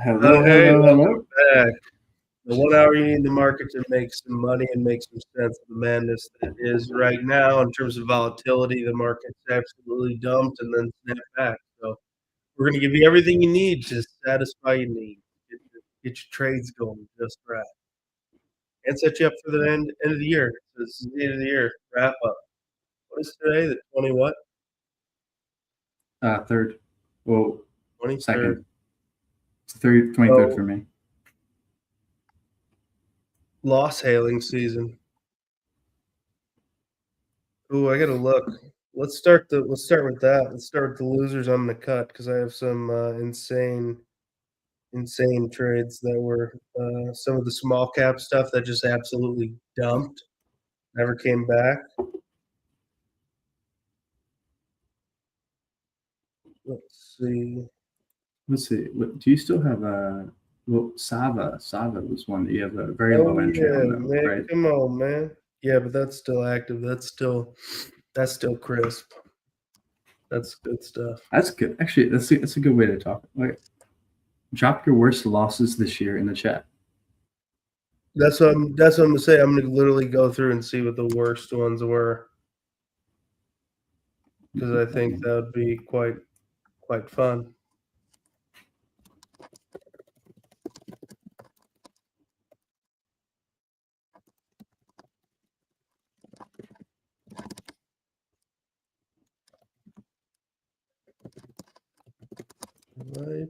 Hello, Hey, hello, welcome hello. back. The 1 hour you need the market to make some money and make some sense of the madness that is right now in terms of volatility. The market's absolutely dumped and then snapped back. So we're going to give you everything you need to satisfy your needs. Get your trades going just right. And set you up for the end of the year. So this is the end of the year. Wrap up. What is today? The 20 what? Third. Well, 23rd. second. It's the 23rd for me. Loss hailing season. Ooh, I gotta look. Let's start with that. Let's start with the losers I'm gonna cut because I have some insane trades that were some of the small cap stuff that just absolutely dumped, never came back. Let's see. Do you still have well, Sava was one that you have a very low entry on, though, man, right? come on, man. Yeah, but that's still active. That's still crisp. That's good stuff. That's good. Actually, that's a good way to talk. Like, drop your worst losses this year in the chat. That's what I'm gonna say. I'm gonna literally go through and see what the worst ones were because I think that would be quite fun. Right.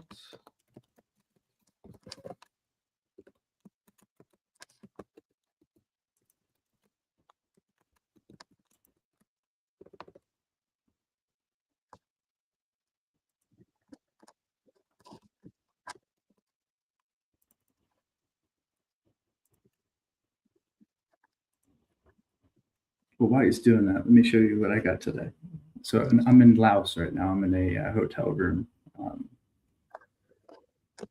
Well, while he's doing that, let me show you what I got today. So I'm in Laos right now. I'm in a hotel room,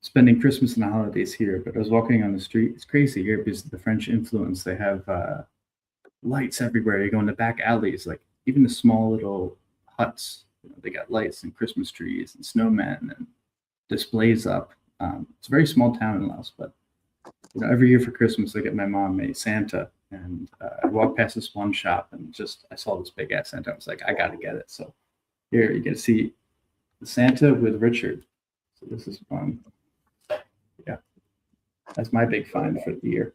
spending Christmas and the holidays here. But I was walking on the street. It's crazy here because of the French influence. They have lights everywhere. You go in the back alleys, like even the small little huts. They got lights and Christmas trees and snowmen and displays up. It's a very small town in Laos, but every year for Christmas, I get my mom a Santa. And I walked past this one shop and I saw this big ass Santa. I was like, I got to get it. So here you get to see the Santa with Richard. So this is fun. Yeah, that's my big find for the year.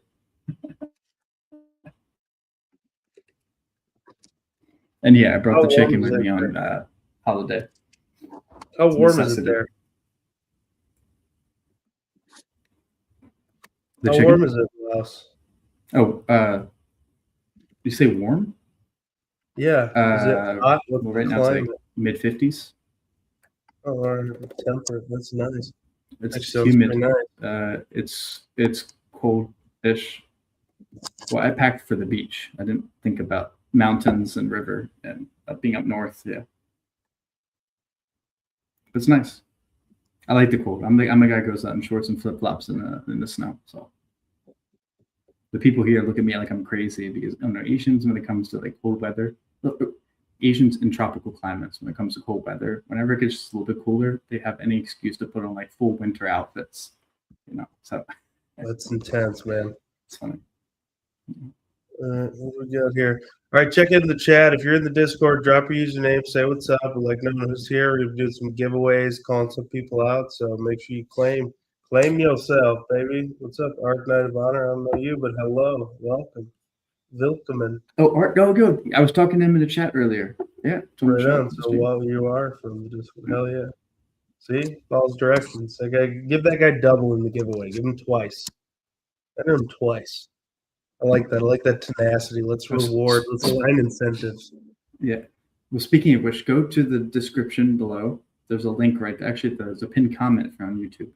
And yeah, I brought the chicken with me on holiday. How warm is it there? How warm is it in Laos? Oh, you say warm? Yeah. Is it hot? Well, right now it's like mid-50s. Oh, temperate. That's nice. It's humid. Nice. It's cold-ish. Well, I packed for the beach. I didn't think about mountains and river and being up north. Yeah, it's nice. I like the cold. I'm the guy who goes out in shorts and flip flops in the snow. So the people here look at me like I'm crazy because I don't know, Asians, when it comes to like cold weather, Asians in tropical climates, when it comes to cold weather, whenever it gets just a little bit cooler, they have any excuse to put on like full winter outfits. So that's intense, man. It's funny. What we got here? All right, check into the chat. If you're in the Discord, drop your username, say what's up. We like knowing who's here. We're doing some giveaways, calling some people out. So make sure you claim yourself, baby. What's up, Arc Knight of Honor? I don't know you, but hello, welcome, Wilkeman. Oh, Art, no, good. I was talking to him in the chat earlier. Yeah, right on. So while you are from the Discord, hell yeah. See, follows directions. Give that guy double in the giveaway. Give him twice. I did him twice. I like that. I like that tenacity. Let's reward. Let's align incentives. Yeah. Well, speaking of which, go to the description below. There's a link right there. Actually, there's a pinned comment on YouTube.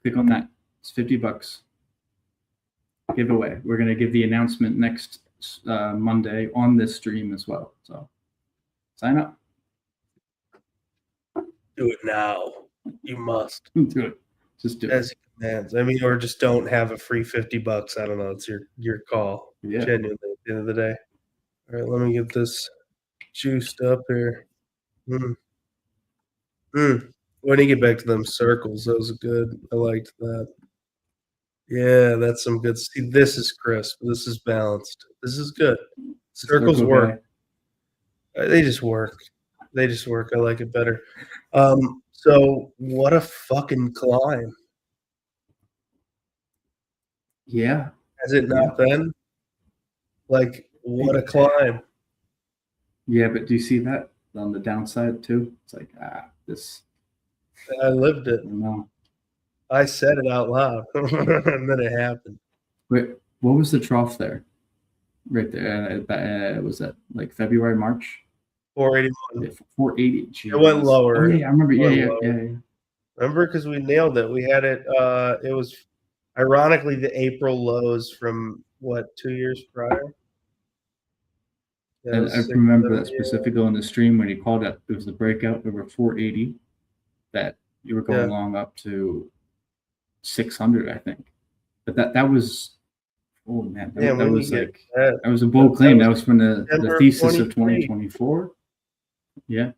Click on that. It's $50. Giveaway. We're going to give the announcement next Monday on this stream as well. So sign up. Do it now. You must. Do it. Just do it. As it commands. I mean, or just don't have a free $50. I don't know. It's your call. Yeah. Genuinely, at the end of the day. All right, let me get this juiced up here. When you get back to them circles, that was good. I liked that. Yeah, that's some good. See, this is crisp. This is balanced. This is good. Circles Circle work. guy. They just work. They just work. I like it better. So what a fucking climb. Yeah. Has it not been? Like, what a climb. Yeah, but do you see that on the downside too? It's like, this. I lived it. No. I said it out loud, and then it happened. Wait, what was the trough there? Right there. Was that like February, March? 481. Yeah, 480. Geez. It went lower. Oh, yeah, I remember. Yeah. Remember, because we nailed it. We had it. It was ironically the April lows from what 2 years prior. Yeah, I remember that specifically on the stream when you called it. It was the breakout over 480 that you were going along up to 600, I think. But that was, oh man, that was like that was a bold claim. That was from the thesis of 2024. Yeah.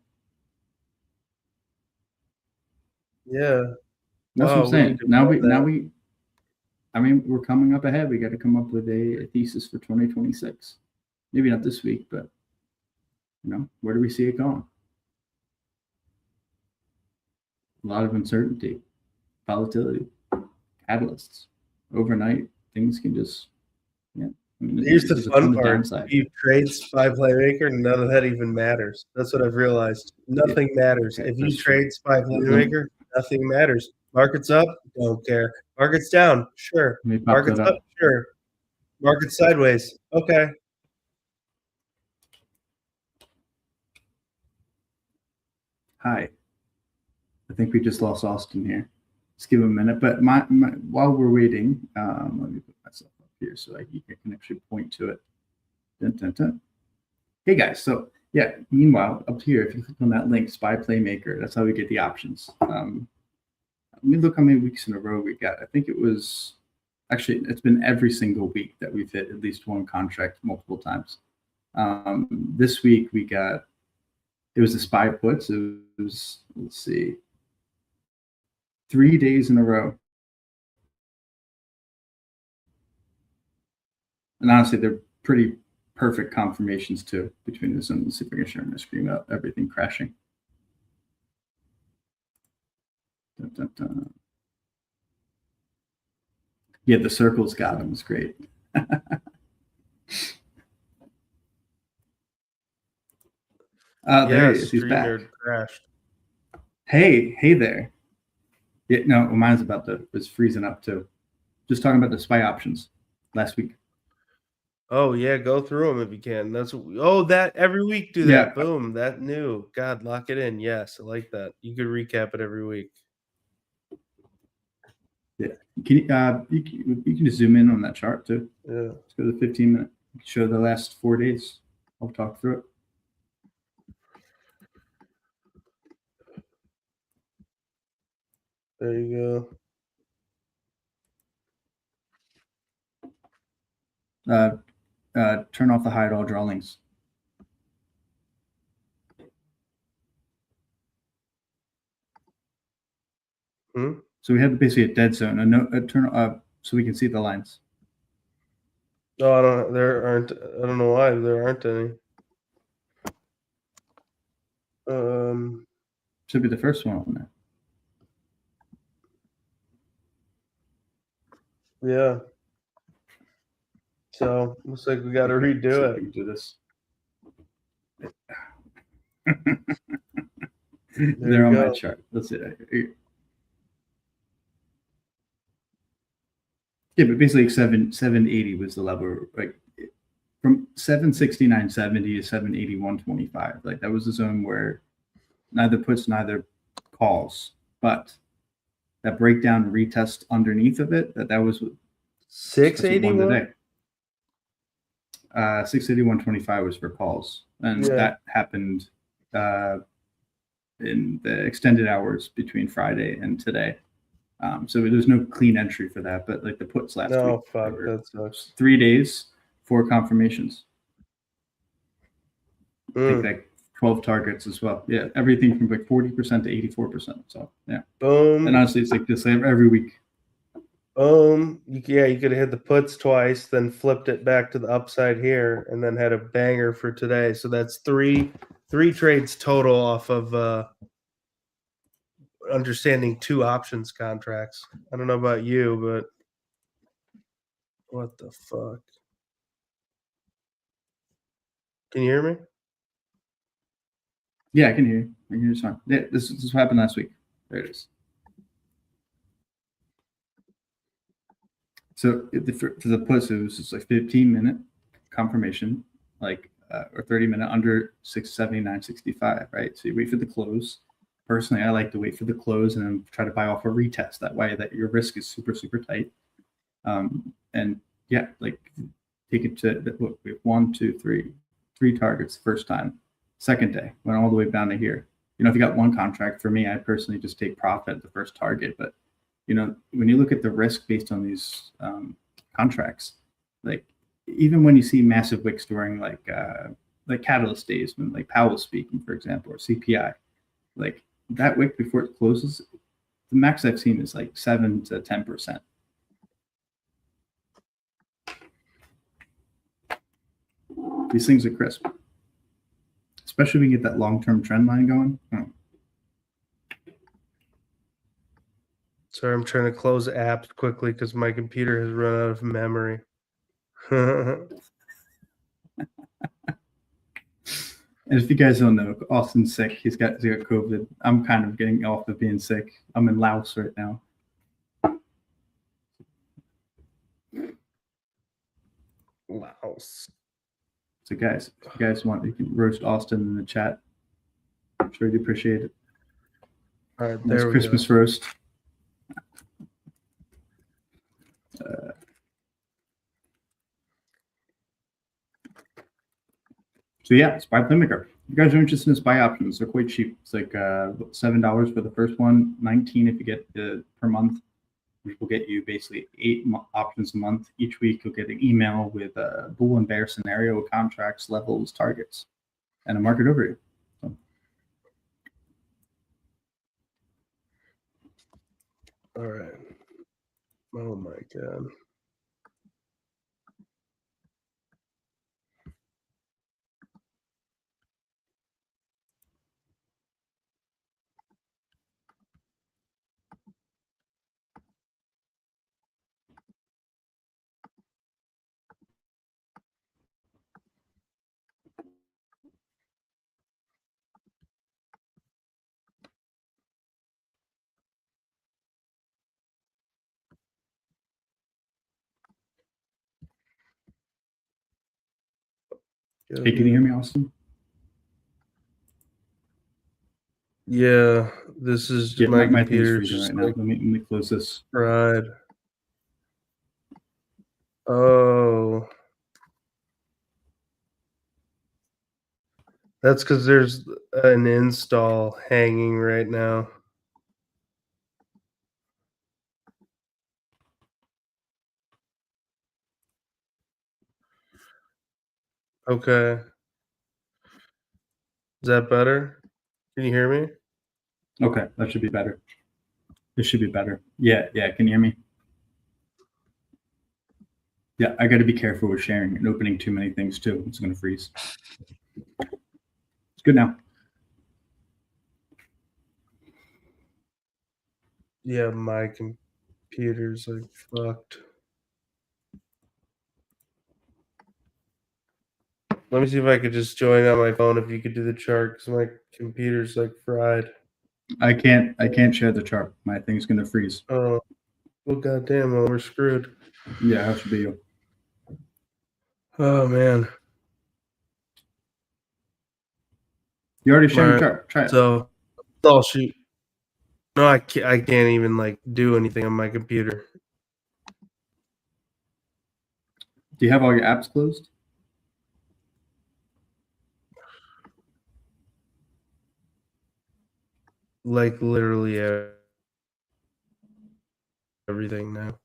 Yeah. That's what I'm saying. Now we I mean, we're coming up ahead. We got to come up with a thesis for 2026. Maybe not this week, but where do we see it going? A lot of uncertainty, volatility, catalysts. Overnight, things can just, Here's the fun part. If you trade SPY Playmaker, none of that even matters. That's what I've realized. Nothing matters. If you trade SPY Playmaker, nothing matters. Market's up, don't care. Market's down, sure. Market's up, sure. Market's sideways, okay. Hi. I think we just lost Austin here. Let's give him a minute. But while we're waiting, let me put myself up here so you can actually point to it. Dun, dun, dun. Hey guys, so yeah, meanwhile, up here, if you click on that link, SPY Playmaker, that's how we get the options. Let me look how many weeks in a row we got. I think it was, actually, it's been every single week that we've hit at least one contract multiple times. This week we got, it was the SPY puts. It was, let's see, 3 days in a row. And honestly, they're pretty perfect confirmations too between this and let's see if I can share my screen without everything crashing. Dun, dun, dun. Yeah, the circles got him. It's great. There he is. He's back. Crashed. Hey there. Yeah, no, mine's was freezing up too. Just talking about the SPY options last week. Oh yeah, go through them if you can. That every week do that. Yeah. Boom, that new. God, lock it in. Yes, I like that. You could recap it every week. Yeah, you can just zoom in on that chart too. Yeah, let's go to the 15-minute. Show the last 4 days. I'll talk through it. There you go. Turn off the hide all drawings. So we have basically a dead zone. So we can see the lines. No, I don't know why there aren't any. Should be the first one on there. Yeah. So looks like we got to redo it. Do this. They're on my chart. Let's see. Yeah, but basically 780 was the level, like from 769.70 to 781.25. Like that was the zone where neither puts, neither calls, but that breakdown retest underneath of it, that was 681 today. 681.25 was for calls, and that happened in the extended hours between Friday and today. So there's no clean entry for that, but like the puts last week. Oh fuck, that sucks. 3 days, 4 confirmations. I think like 12 targets as well. Yeah, everything from like 40% to 84%. So yeah. Boom. And honestly, it's like this every week. You could have hit the puts twice, then flipped it back to the upside here, and then had a banger for today. So that's three trades total off of understanding 2 options contracts. I don't know about you, but what the fuck? Can you hear me? Yeah, I can hear you. I can hear you fine. Yeah, this what happened last week. There it is. So for the puts, it was just like 15-minute confirmation, like or 30-minute under 679.65, right? So you wait for the close. Personally, I like to wait for the close and then try to buy off a retest. That way, that your risk is super tight. And yeah, like take it to look. We have 1, 2, 3 targets first time. Second day went all the way down to here. You know, if you got one contract, for me, I personally just take profit at the first target, but you know, when you look at the risk based on these contracts, like even when you see massive wicks during like catalyst days, when like Powell's speaking, for example, or CPI, like that wick before it closes, the max I've seen is like 7 to 10%. These things are crisp, especially when you get that long-term trend line going. Sorry, I'm trying to close apps quickly because my computer has run out of memory. And if you guys don't know, Austin's sick. He's got COVID. I'm kind of getting off of being sick. I'm in Laos right now. Laos. So guys, if you guys want, you can roast Austin in the chat. I'm sure he'd appreciate it. All right, Nice there we Christmas go. roast. So yeah, SPY playmaker. If you guys are interested in SPY options, they're quite cheap. It's like $7 for the first one, $19 if you get per month, which will get you basically 8 options a month. Each week you'll get an email with a bull and bear scenario, contracts, levels, targets, and a market overview. So. All right. Oh my God. Hey, can you hear me, Austin? Yeah, this is Yeah, my my thing's computer freezing just right now. like Let me close this. fried. Oh, that's because there's an install hanging right now. Okay. Is that better? Can you hear me? Okay, that should be better. This should be better. Yeah, can you hear me? Yeah, I got to be careful with sharing and opening too many things too. It's going to freeze. It's good now. Yeah, my computer's like fucked. Let me see if I could just join on my phone if you could do the chart because my computer's like fried. I can't share the chart. My thing's going to freeze. Oh, well, goddamn, well, we're screwed. Yeah, how should be you? Oh, man. You already shared All the right, chart. Try it. so I'll shoot. No, I can't even like do anything on my computer. Do you have all your apps closed? Like literally everything now.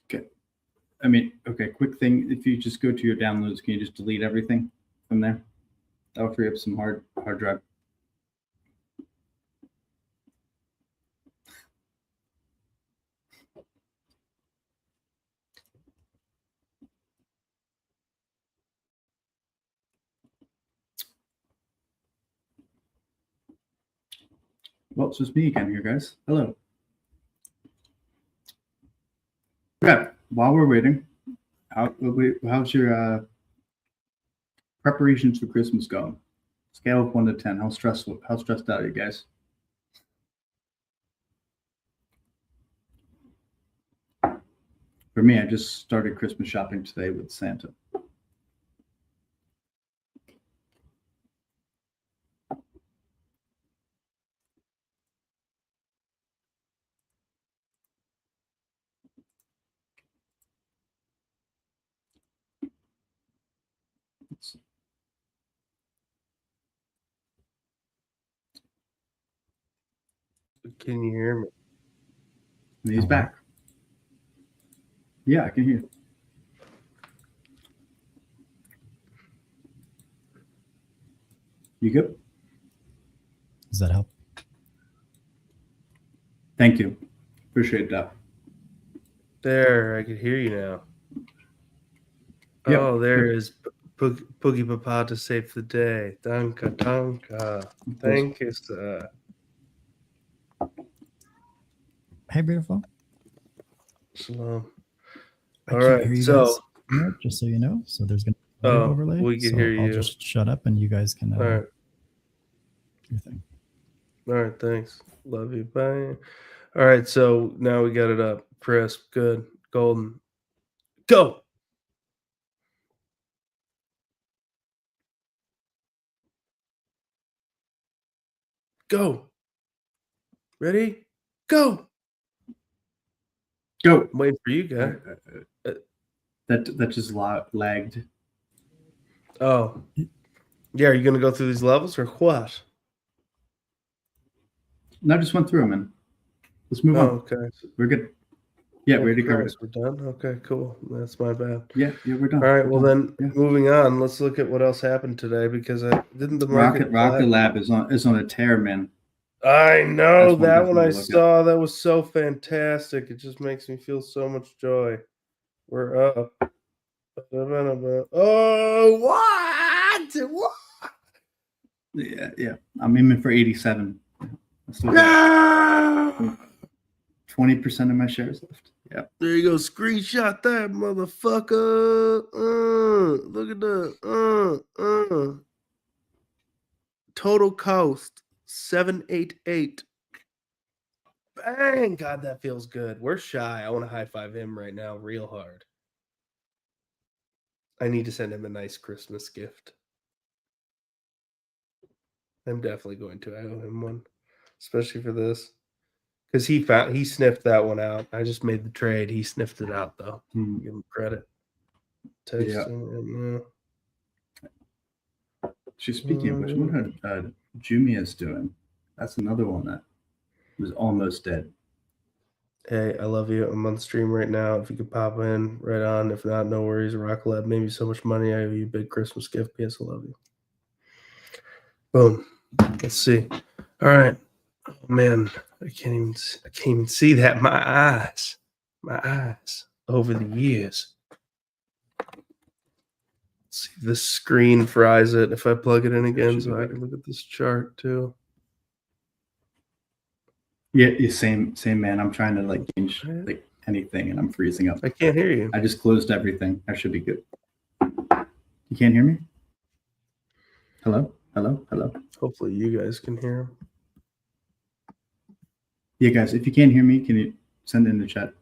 Okay. I mean, okay, quick thing. If you just go to your downloads, can you just delete everything from there? That'll free up some hard drive. Well, it's just me again here, guys. Hello. Okay, while we're waiting, how's your preparations for Christmas going? Scale of 1 to 10. How stressed out are you guys? For me, I just started Christmas shopping today with Santa. Can you hear me? And he's back. Yeah, I can hear. You good? Does that help? Thank you. Appreciate that. There, I can hear you now. Yep. Oh, there is Poogie Papa to save the day. Danka, danka. Thank you, sir. Hey, beautiful. Shalom. I All can't right, hear you so guys, just so you know. So there's going to be an overlay. we can so hear I'll you. just shut up and you guys can All right. do your thing. All right, thanks. Love you. Bye. All right, so now we got it up. Crisp, good, golden. Go. Go. Ready? Go. Go. I'm waiting for you guys. That just lagged. Oh. Yeah, are you going to go through these levels or what? No, I just went through them, man. Let's move on. Okay. We're good. Yeah, we already covered it. We're done? Okay, cool. That's my bad. Yeah, we're done. All right, well then, Yeah. moving on, let's look at what else happened today because didn't the market Rocket Lab is on a tear, man. I know That's that one I look at. saw. That was so fantastic. It just makes me feel so much joy. We're up. Oh, what? Yeah. I'm aiming for 87. Yeah! 20% of my shares left. Yeah. There you go. Screenshot that, motherfucker. Look at that. Total cost 788. Bang! God, that feels good. We're shy. I want to high five him right now, real hard. I need to send him a nice Christmas gift. I'm definitely going to. I owe him one, especially for this, because he sniffed that one out. I just made the trade. He sniffed it out though. Give him credit. Text him. She's speaking of which, I wonder how Jumia's doing. That's another one that was almost dead. Hey, I love you. I'm on stream right now. If you could pop in, right on. If not, no worries. Rock Lab made me so much money. I owe you a big Christmas gift. P.S. I love you. Boom. Let's see. All right. Oh, man, I can't even see that. My eyes over the years. Let's see if this screen fries it. If I plug it in again, so I can look at this chart too. Yeah, same man. I'm trying to change anything, and I'm freezing up. I can't hear you. I just closed everything. I should be good. You can't hear me? Hello? Hopefully you guys can hear him. Yeah, guys, if you can't hear me, can you send it in the chat?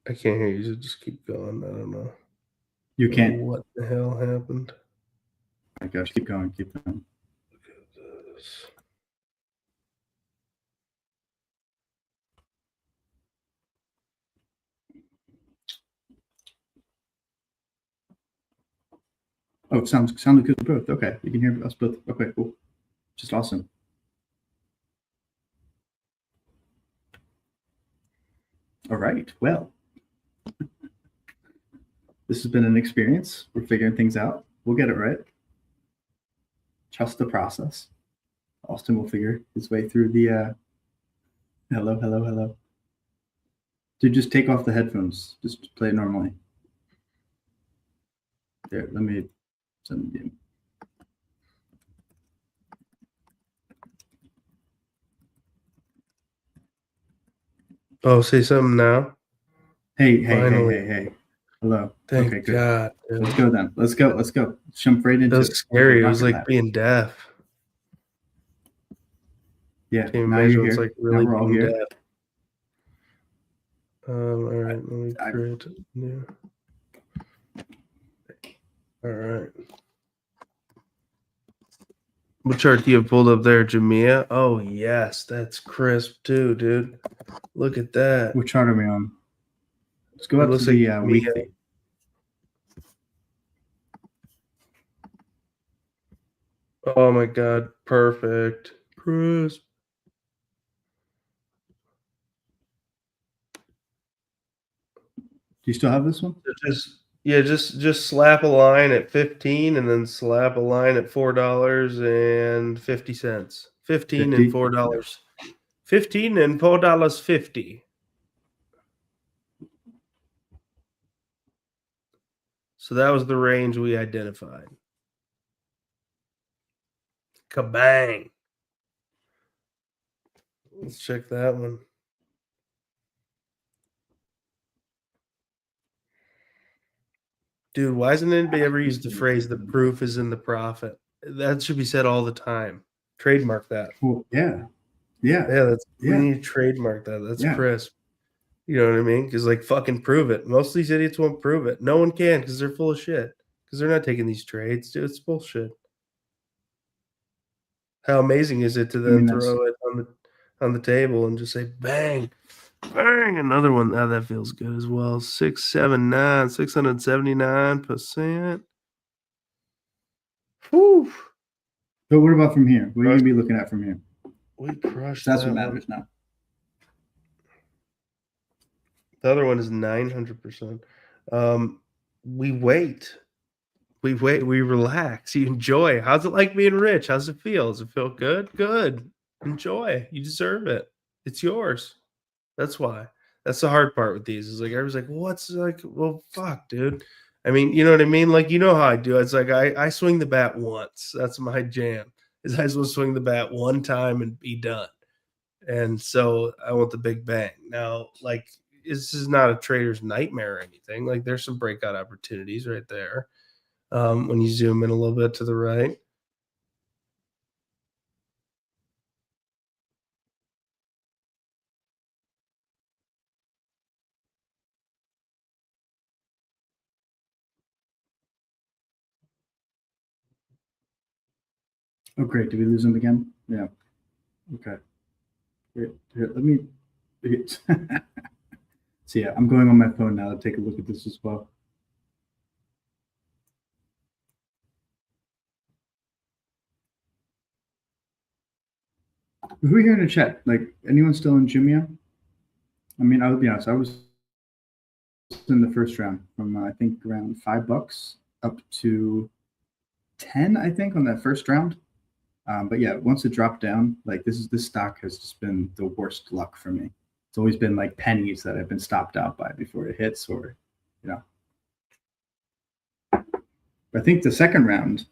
I can't hear you, so just keep going. I don't know. You can't. What the hell happened? Oh my gosh, keep going. Look at this. Oh, it sounded good both. Okay, you can hear us both. Okay, cool. Just awesome. All right. Well, this has been an experience. We're figuring things out. We'll get it right. Trust the process. Austin will figure his way through the hello, hello, hello. Dude, just take off the headphones. Just play normally. There, let me send you. Oh, say something now. Hey. Finally. Hello. Thank Okay, good. God. Dude. Let's go then. Let's go. Let's jump right into That it. was scary. It was Rocket like lab. being deaf. Yeah. Can't you Now imagine you're it's here. like really Now we're all being here. deaf. All right, let me create it. Yeah. All right. What chart do you have pulled up there, Jamia? Oh yes, that's crisp too, dude. Look at that. What chart are we on? Let's go It up to looks the like weekly. Oh my God, perfect. Crisp. Do you still have this one? Just slap a line at 15 and then slap a line at $4.50. 15 and $4. 15 and $4.50. So that was the range we identified. Kabang. Let's check that one. Dude, why hasn't anybody ever used the phrase "the proof is in the profit"? That should be said all the time. Trademark that. Well, yeah. We need to trademark that. That's crisp. You know what I mean? Because like fucking prove it. Most of these idiots won't prove it. No one can because they're full of shit. Because they're not taking these trades, dude. It's bullshit. How amazing is it to then throw it on the table and just say bang, bang, another one. Oh, that feels good as well. 679%. Whew. But what about from here? What are you gonna be looking at from here? We crushed. That's what matters now. The other one is 900%. We wait. We relax. You enjoy. How's it like being rich? How's it feel? Does it feel good? Good. Enjoy. You deserve it. It's yours. That's why. That's the hard part with these. Is like everyone's like, what's like, well, fuck, dude. I mean, you know what I mean? Like, you know how I do. It's like I swing the bat once. That's my jam. Is I supposed to swing the bat one time and be done. And so I want the big bang. Now, like, this is not a trader's nightmare or anything. Like, there's some breakout opportunities right there. When you zoom in a little bit to the right. Oh, great. Did we lose him again? Yeah. Okay. Here, let me. So yeah, I'm going on my phone now to take a look at this as well. Who are here in the chat? Like, anyone still in Jumia? I mean, I'll be honest. I was in the first round from I think around $5 up to 10. I think on that first round. But yeah, once it dropped down, like this stock has just been the worst luck for me. It's always been like pennies that I've been stopped out by before it hits, or you know. I think the second round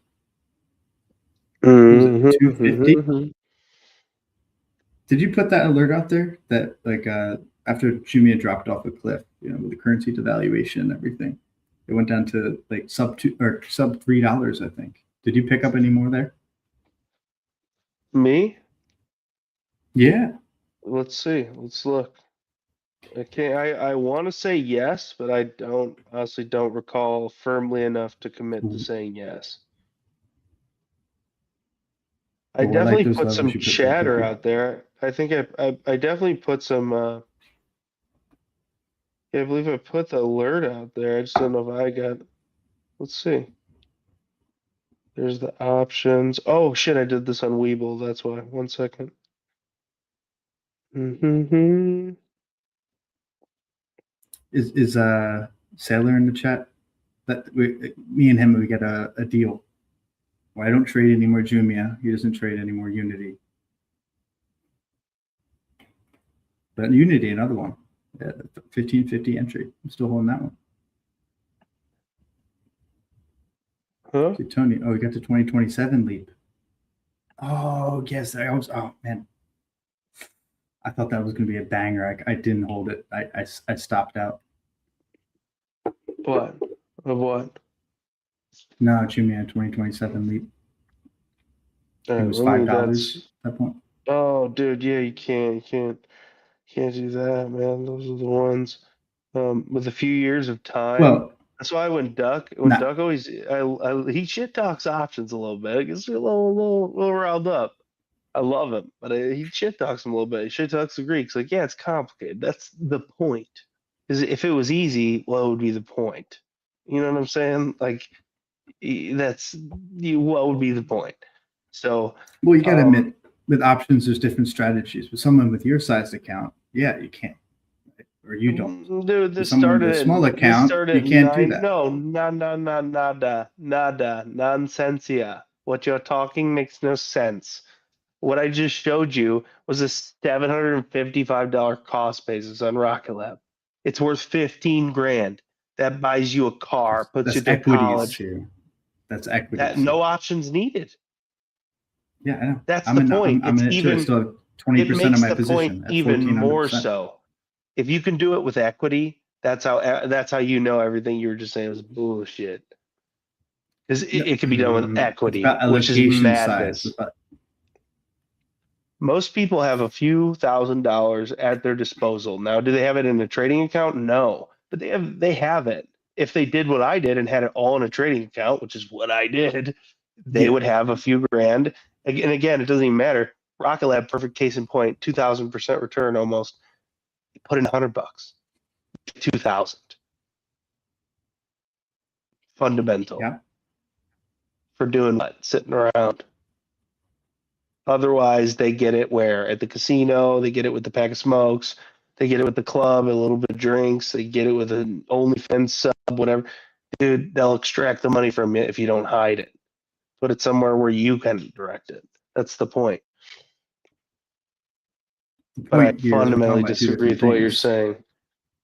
was it 250. Did you put that alert out there that like after Jumia dropped off a cliff, you know, with the currency devaluation and everything, it went down to like sub $3, I think. Did you pick up any more there? Me? Yeah. Let's see. Let's look. I want to say yes, but I honestly don't recall firmly enough to commit to saying yes. I definitely put some chatter out there. I think I definitely put some yeah, I believe I put the alert out there. I just don't know if I got. Let's see. There's the options. Oh shit, I did this on Weeble. That's why. 1 second. Is Sailor in the chat? That me and him, we get a deal. Well, I don't trade any more Jumia. He doesn't trade any more Unity. But Unity, another one. Yeah, 1550 entry. I'm still holding that one. Huh? See, Tony, we got the 2027 leap. Oh, yes. Oh, man. I thought that was going to be a banger. I didn't hold it. I stopped out. What? Of what? No, Jumia 2027 leap. All It right, was well, $5 at that point. Oh, dude, yeah, you can't do that, man. Those are the ones with a few years of time. Well, That's why when Duck nah. always he shit talks options a little bit. It gets me a little riled up. I love him, but he shit talks him a little bit. He shit talks the Greeks. Like, yeah, it's complicated. That's the point. Because if it was easy, what would be the point? You know what I'm saying? Like, what would be the point? So, Well, you got to admit, with options, there's different strategies. With someone with your size account, yeah, you can't, or you don't. Dude, this someone with a small account, you can't do that. No, nada, nonsensia. What you're talking makes no sense. What I just showed you was a $755 cost basis on Rocket Lab. It's worth 15 grand. That buys you a car, puts you That's through equities college. too. That's equities. No options needed. Yeah, I know. That's the point. I'm in it too. I still have 20% of my position at even more 1400%. so. If you can do it with equity, that's how you know everything you were just saying was bullshit. Because it can be done with equity, it's about which is allocation madness. size. Most people have a few $1,000s at their disposal. Now, do they have it in a trading account? No, but they have it. If they did what I did and had it all in a trading account, which is what I did, they would have a few grand. And again, it doesn't even matter. Rocket Lab, perfect case in point, 2,000% return almost. You put in $100, 2,000. Fundamental. Yeah. For doing what? Sitting around. Otherwise, they get it where? At the casino, they get it with the pack of smokes, they get it with the club, a little bit of drinks, they get it with an OnlyFans sub, whatever. Dude, they'll extract the money from you if you don't hide it. Put it somewhere where you can direct it. That's the point. But I fundamentally disagree with what you're saying.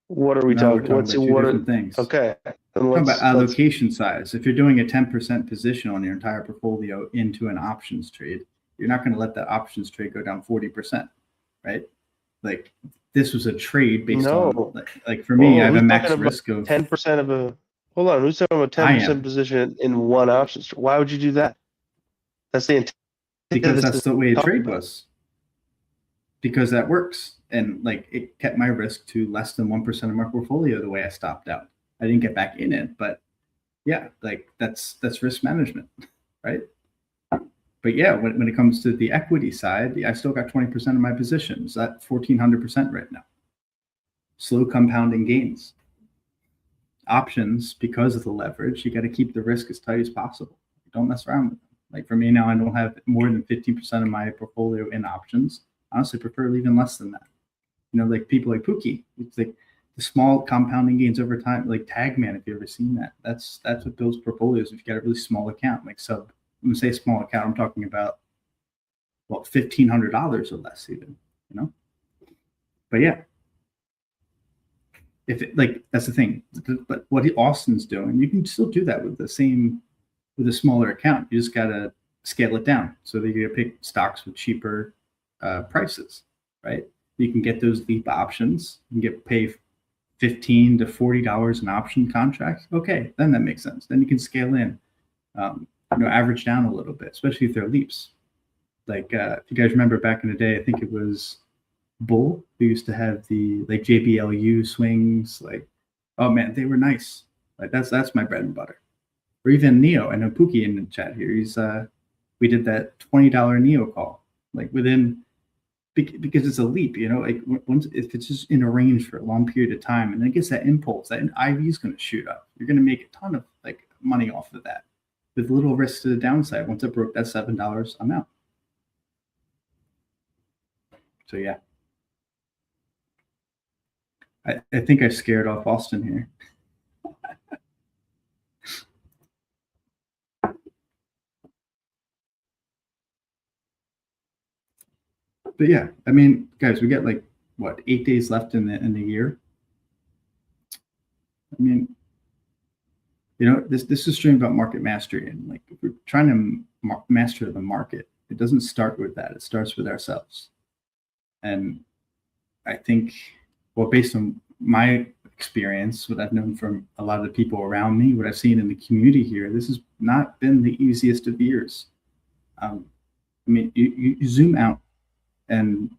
What are we talking? We're talking about two different things. Okay. Talking about allocation size. If you're doing a 10% position on your entire portfolio into an options trade, you're not going to let that options trade go down 40%, right? Like this was a trade based on like for me, I have a max risk of 10% of a. Hold on, who's talking about 10% position in one options trade? Why would you do that? That's the because that's the way a trade was. Because that works, and like it kept my risk to less than 1% of my portfolio the way I stopped out. I didn't get back in it, but yeah, like that's risk management, right? But yeah, when it comes to the equity side, I still got 20% of my positions at 1,400% right now. Slow compounding gains. Options, because of the leverage, you got to keep the risk as tight as possible. Don't mess around with them. Like for me now, I don't have more than 15% of my portfolio in options. I honestly prefer leaving less than that. You know, like people like Pookie, it's like the small compounding gains over time, like Tagman, if you've ever seen that. That's what builds portfolios if you got a really small account, like when I say small account, I'm talking about, well, $1,500 or less even, you know? But yeah, if it, like, that's the thing. But what Austin's doing, you can still do that with a smaller account. You just got to scale it down so that you pick stocks with cheaper prices, right? You can get those leap options. You can pay $15 to $40 an option contract. Okay, then that makes sense. Then you can scale in. Average down a little bit, especially if they're leaps. Like if you guys remember back in the day, I think it was Bull who used to have the like JBLU swings. Like, oh man, they were nice. Like that's my bread and butter. Or even Neo. I know Pookie in the chat here. He's we did that $20 Neo call. Like within, because it's a leap, you know. Like once if it's just in a range for a long period of time, and then it gets that impulse, that IV is going to shoot up. You're going to make a ton of like money off of that. With little risk to the downside. Once it broke that $7, I'm out. So yeah. I think I scared off Austin here. But yeah, I mean, guys, we got like what 8 days left in the year. I mean, this is a stream about market mastery, and like if we're trying to master the market, it doesn't start with that. It starts with ourselves. And I think, well, based on my experience, what I've known from a lot of the people around me, what I've seen in the community here, this has not been the easiest of years. I mean, you zoom out and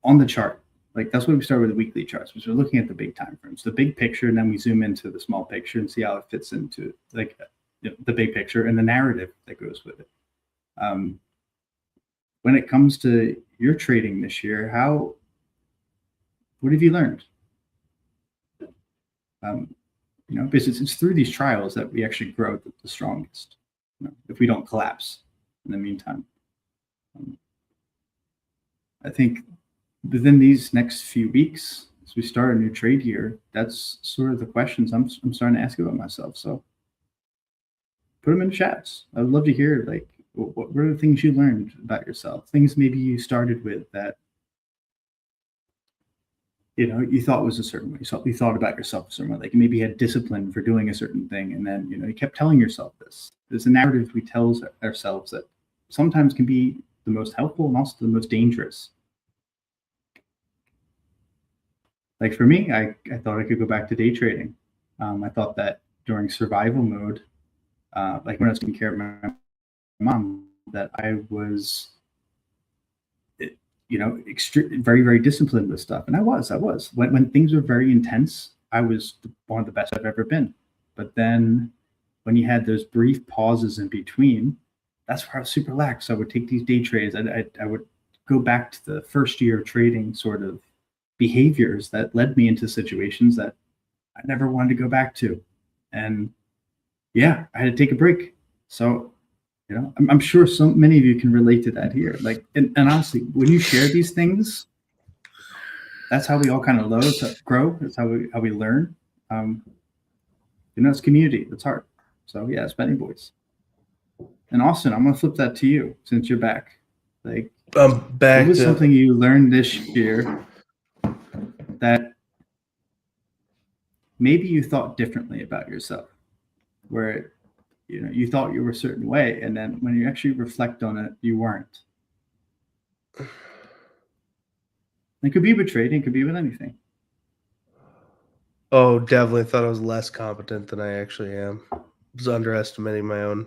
on the chart, like that's why we start with the weekly charts, which we're looking at the big time frames, the big picture, and then we zoom into the small picture and see how it fits into like the big picture and the narrative that goes with it. When it comes to your trading this year, what have you learned? Because it's through these trials that we actually grow the strongest. If we don't collapse in the meantime. I think within these next few weeks, as we start a new trade year, that's sort of the questions I'm starting to ask about myself. So put them in the chats. I'd love to hear like what are the things you learned about yourself? Things maybe you started with that you thought was a certain way. You thought about yourself a certain way. Like maybe you had discipline for doing a certain thing, and then you kept telling yourself this. There's a narrative we tell ourselves that sometimes can be the most helpful and also the most dangerous. Like for me, I thought I could go back to day trading. I thought that during survival mode, like when I was taking care of my mom, that I was, very, very disciplined with stuff. And I was. When things were very intense, I was one of the best I've ever been. But then when you had those brief pauses in between, that's where I was super lax. So I would take these day trades. I would go back to the first year of trading sort of behaviors that led me into situations that I never wanted to go back to. And yeah, I had to take a break. So, I'm sure so many of you can relate to that here. Like, and honestly, when you share these things, that's how we all kind of grow. That's how we learn. It's community. It's hard. So yeah, it's Benny Boys. And Austin, I'm gonna flip that to you since you're back. Like, I'm back. What was something you learned this year that maybe you thought differently about yourself, where you thought you were a certain way, and then when you actually reflect on it, you weren't? It could be with trading, it could be with anything. Oh, definitely thought I was less competent than I actually am. I was underestimating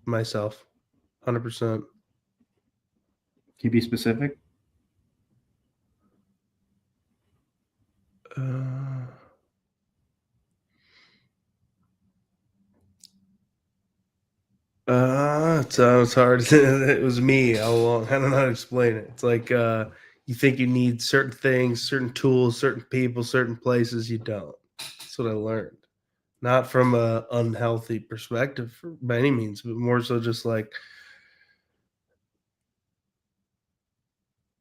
myself, 100%. Can you be specific? It's hard. It was me all along. I don't know how to explain it. It's like you think you need certain things, certain tools, certain people, certain places. You don't. That's what I learned. Not from a unhealthy perspective by any means, but more so just like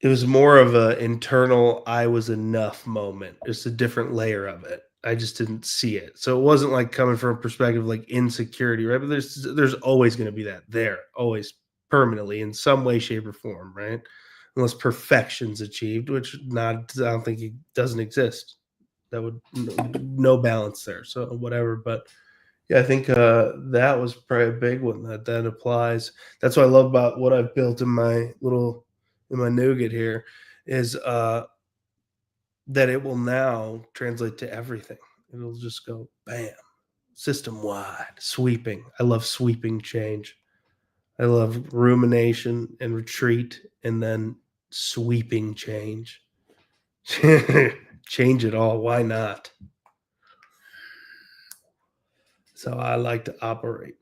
it was more of an internal I was enough moment. Just a different layer of it. I just didn't see it. So it wasn't like coming from a perspective like insecurity, right? But there's always going to be that there, always permanently in some way, shape, or form, right? Unless perfection's achieved, which I don't think it doesn't exist. That would no balance there. So whatever. But yeah, I think that was probably a big one that applies. That's what I love about what I've built in my nougat here is that it will now translate to everything. It'll just go bam, system wide, sweeping. I love sweeping change. I love rumination and retreat, and then sweeping change. Change it all. Why not? So I like to operate.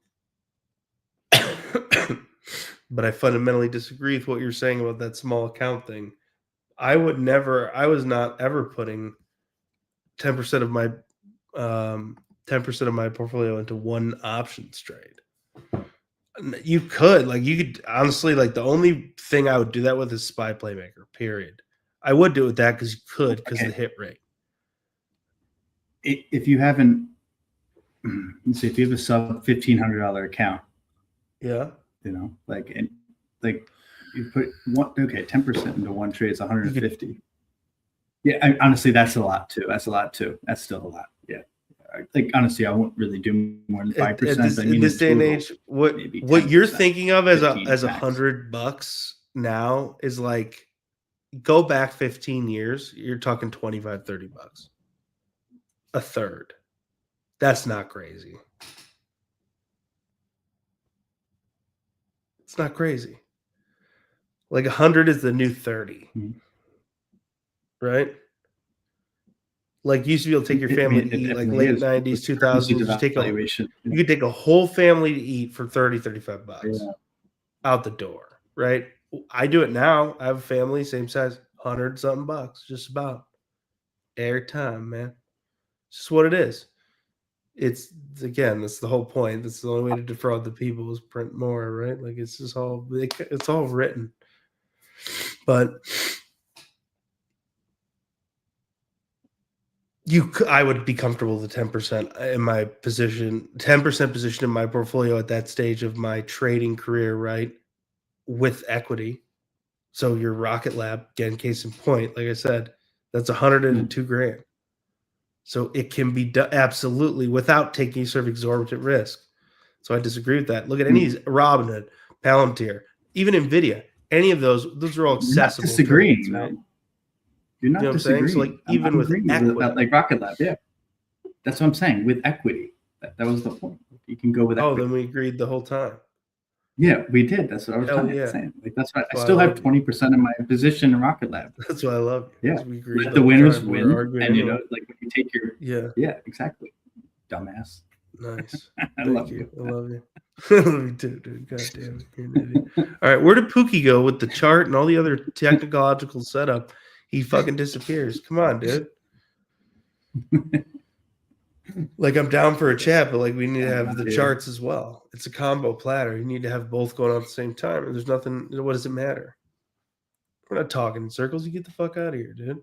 But I fundamentally disagree with what you're saying about that small account thing. I was not ever putting 10% of my 10% of my portfolio into one options trade. You could honestly, like the only thing I would do that with is SPY Playmaker, period. I would do it with that because you could, because of the hit rate. if you haven't, let's see, if you have a sub $1,500 account, Yeah. like you put 10% into one trade is 150. Yeah, honestly, that's a lot too. That's still a lot. Yeah. Like honestly, I won't really do more than 5%. In this day and age, what you're thinking of as $100 now is like, go back 15 years, you're talking 25, $30, a third. That's not crazy. It's not crazy. Like 100 is the new 30, right? Like you used to be able to take your family to eat, like late 90s, 2000s. You could take a whole family to eat for 30, $35 out the door, right? I do it now. I have a family, same size, 100 something bucks, just about every time, man. It's just what it is. It's again, that's the whole point. That's the only way to defraud the people is print more, right? Like it's just it's all written. But I would be comfortable with the 10% in my position, 10% position in my portfolio at that stage of my trading career, right? With equity. So your Rocket Lab, again, case in point, like I said, that's $102,000. So it can be done absolutely without taking sort of exorbitant risk. So I disagree with that. Look at any Robinhood, Palantir, even Nvidia, any of those are all accessible. You're not disagreeing, trades, right? You're not disagreeing. So like even with equity, like Rocket Lab, yeah, that's what I'm saying. With equity, that was the point. You can go with equity. Then we agreed the whole time. Yeah, we did. That's what I was saying. Like that's why I still have 20% of my position in Rocket Lab. That's why I love you. Yeah, we agreed let the winners win, and like when you take your yeah, exactly, dumbass. Nice. I love you. I love you. I love you too, dude. God damn it, you're an idiot. All right, where did Pookie go with the chart and all the other technological setup? He fucking disappears. Come on, dude. Like I'm down for a chat, but like we need to have the charts as well. It's a combo platter. You need to have both going on at the same time. And there's nothing. What does it matter? We're not talking in circles. You get the fuck out of here, dude.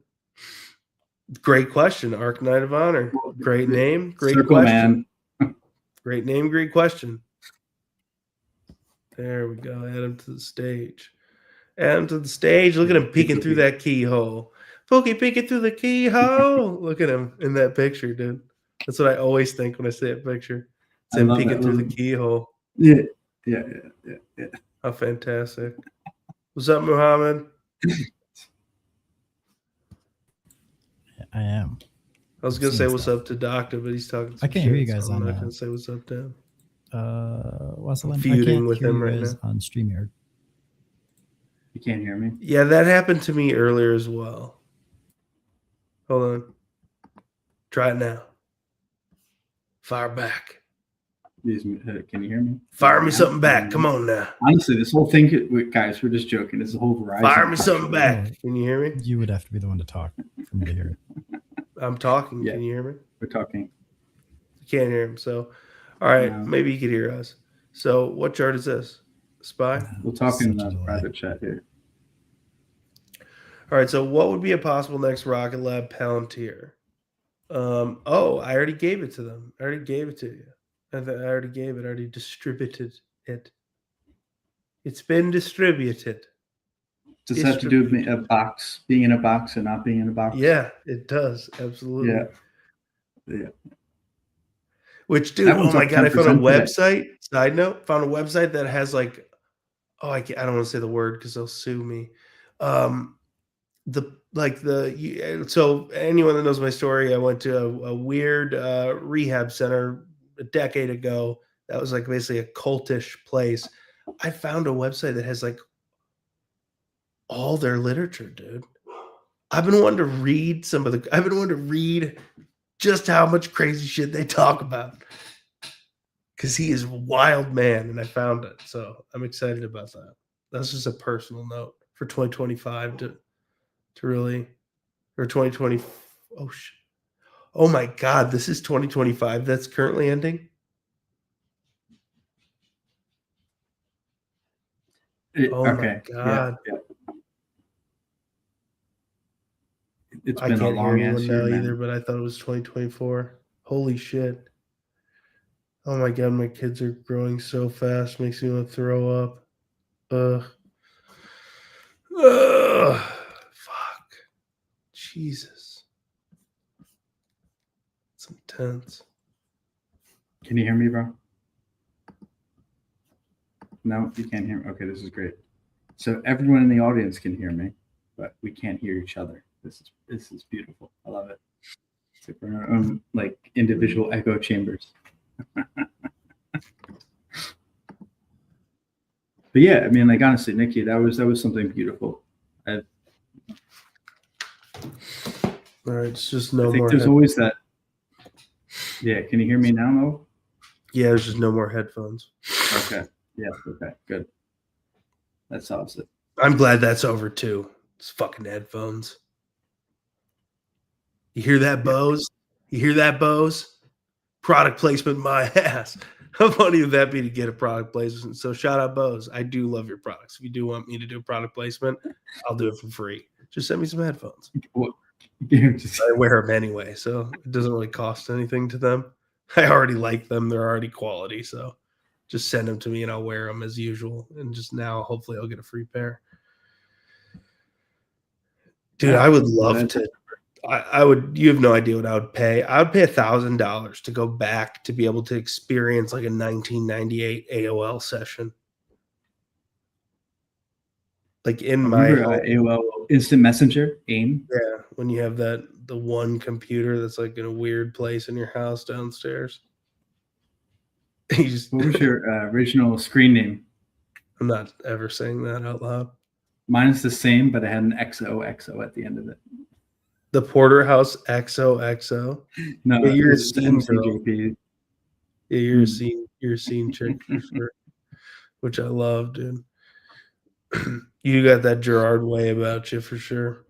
Great question, Arc Knight of Honor. Great name, great Circle question. Man. Great name, great question. There we go. Add him to the stage. Add him to the stage. Look at him peeking through that keyhole. Pookie peeking through the keyhole. Look at him in that picture, dude. That's what I always think when I see that picture. It's him peeking through the keyhole. Yeah. How fantastic. What's up, Muhammad? I am. I was going to say what's up to Doctor, but he's talking. I can't hear you guys so I'm on not going to say what's up to him. I'm feuding with him right now on StreamYard. You can't hear me? Yeah, that happened to me earlier as well. Hold on. Try it now. Fire back. Can you hear me? Fire me something back. Come on now. Honestly, this whole thing, guys, we're just joking. This whole Verizon. Fire me something back. Can you hear me? You would have to be the one to talk for me to hear it. I'm talking. Yeah. Can you hear me? We're talking. You can't hear him. So, all right, maybe you could hear us. So, what chart is this? Spy? We'll talk in the private chat here. All right, so what would be a possible next Rocket Lab Palantir? I already gave it to them. I already gave it to you. I already gave it. I already distributed it. It's been distributed. Does that have to do with a box, being in a box and not being in a box? Yeah, it does. Absolutely. Yeah. Which, dude, oh my God, I found a website. Side note, found a website that has like, I don't want to say the word because they'll sue me. So anyone that knows my story, I went to a weird rehab center a decade ago. That was like basically a cultish place. I found a website that has like all their literature, dude. I've been wanting to read just how much crazy shit they talk about. Because he is a wild man, and I found it. So I'm excited about that. That's just a personal note for 2025 to really, or 2020. Oh my God, this is 2025 that's currently ending? Okay. My God. Yeah. It's I been a can't hear long ass anyone year, now man. either, but I thought it was 2024. Holy shit. Oh my god, my kids are growing so fast. Makes me want to throw up. Ugh. Ugh. Fuck. Jesus. It's intense. Can you hear me, bro? No, you can't hear me. Okay, this is great. So everyone in the audience can hear me, but we can't hear each other. This is beautiful. I love it. It's like we're in our own like individual echo chambers. But yeah, I mean, like honestly, Nikki, that was something beautiful. All right, it's just I no think more. there's always that. Yeah, can you hear me now, Mo? Yeah, there's just no more headphones. Okay. Yeah. Okay. Good. That solves it. I'm glad that's over too. It's fucking headphones. You hear that, Bose? You hear that, Bose? Product placement, my ass. How funny would that be to get a product placement? So shout out, Bose. I do love your products. If you do want me to do a product placement, I'll do it for free. Just send me some headphones. I wear them anyway, so it doesn't really cost anything to them. I already like them. They're already quality, so just send them to me and I'll wear them as usual. And just now, hopefully I'll get a free pair. Dude, I would love to. I would. You have no idea what I would pay. I would pay $1,000 to go back to be able to experience like a 1998 AOL session, like in my Remember AOL Instant Messenger, AIM? Yeah, when you have the one computer that's like in a weird place in your house downstairs. You just, What was your original screen name? I'm not ever saying that out loud. Mine is the same, but I had an XOXO at the end of it. The Porterhouse XOXO. No, Yeah, you're a it's scene girl. MCJP. Yeah, you're a scene chick for sure, which I love, dude. You got that Gerard way about you for sure.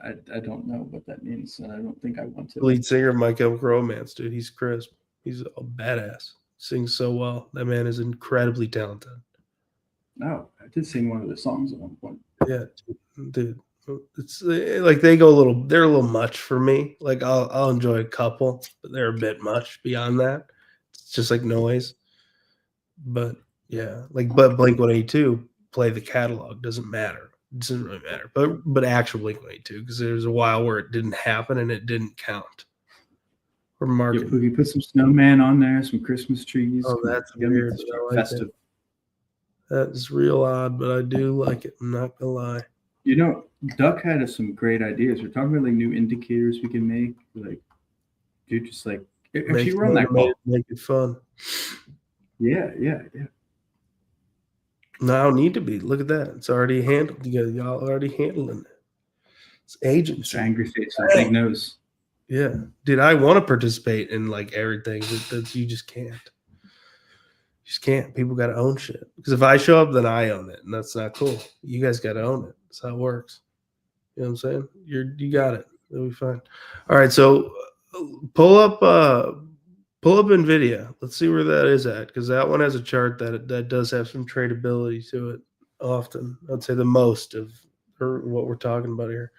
I don't know what that means, and I don't think I want to. Lead singer of My Chemical Romance, dude. He's crisp. He's a badass. Sings so well. That man is incredibly talented. No, I did sing one of the songs at one point. Yeah, dude. It's like they're a little much for me. Like I'll enjoy a couple, but they're a bit much beyond that. It's just like noise. But yeah, like but Blink-182, play the catalog, doesn't matter. It doesn't really matter. But actual Blink-182, because there was a while where it didn't happen and it didn't count. Or market. You put some snowman on there, some Christmas trees. Oh, that's weird. Like festive. that is real odd, but I do like it. I'm not gonna lie. You know, Duck had some great ideas. We're talking about like new indicators we can make. Like, dude, just like if you were on that call, make it fun. Yeah. No, I don't need to be. Look at that. It's already handled. Y'all already handling it. It's agency. It's angry face and big nose. Yeah, dude, I want to participate in like everything. That you just can't. You just can't. People got to own shit. Because if I show up, then I own it, and that's not cool. You guys got to own it. That's how it works. You know what I'm saying? You got it. It'll be fine. All right, so pull up NVIDIA. Let's see where that is at, because that one has a chart that does have some tradability to it. Often, I'd say the most of what we're talking about here.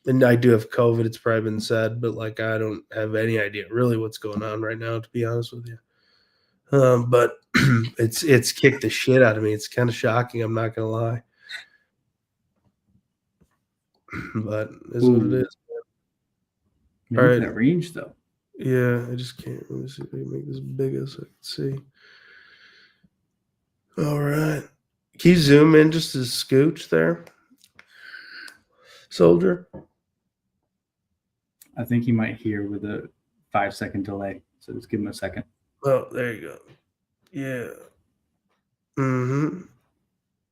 And I do have COVID. It's probably been said, but like I don't have any idea really what's going on right now, to be honest with you. But it's kicked the shit out of me. It's kind of shocking. I'm not gonna lie, but it's what it is. All right, that range though. Yeah, I just can't really see. Let me make this big as I can see. All right, can you zoom in just a scooch there, soldier? I think he might hear with a 5-second delay. So just give him a second. Oh, there you go. Yeah. Mm-hmm.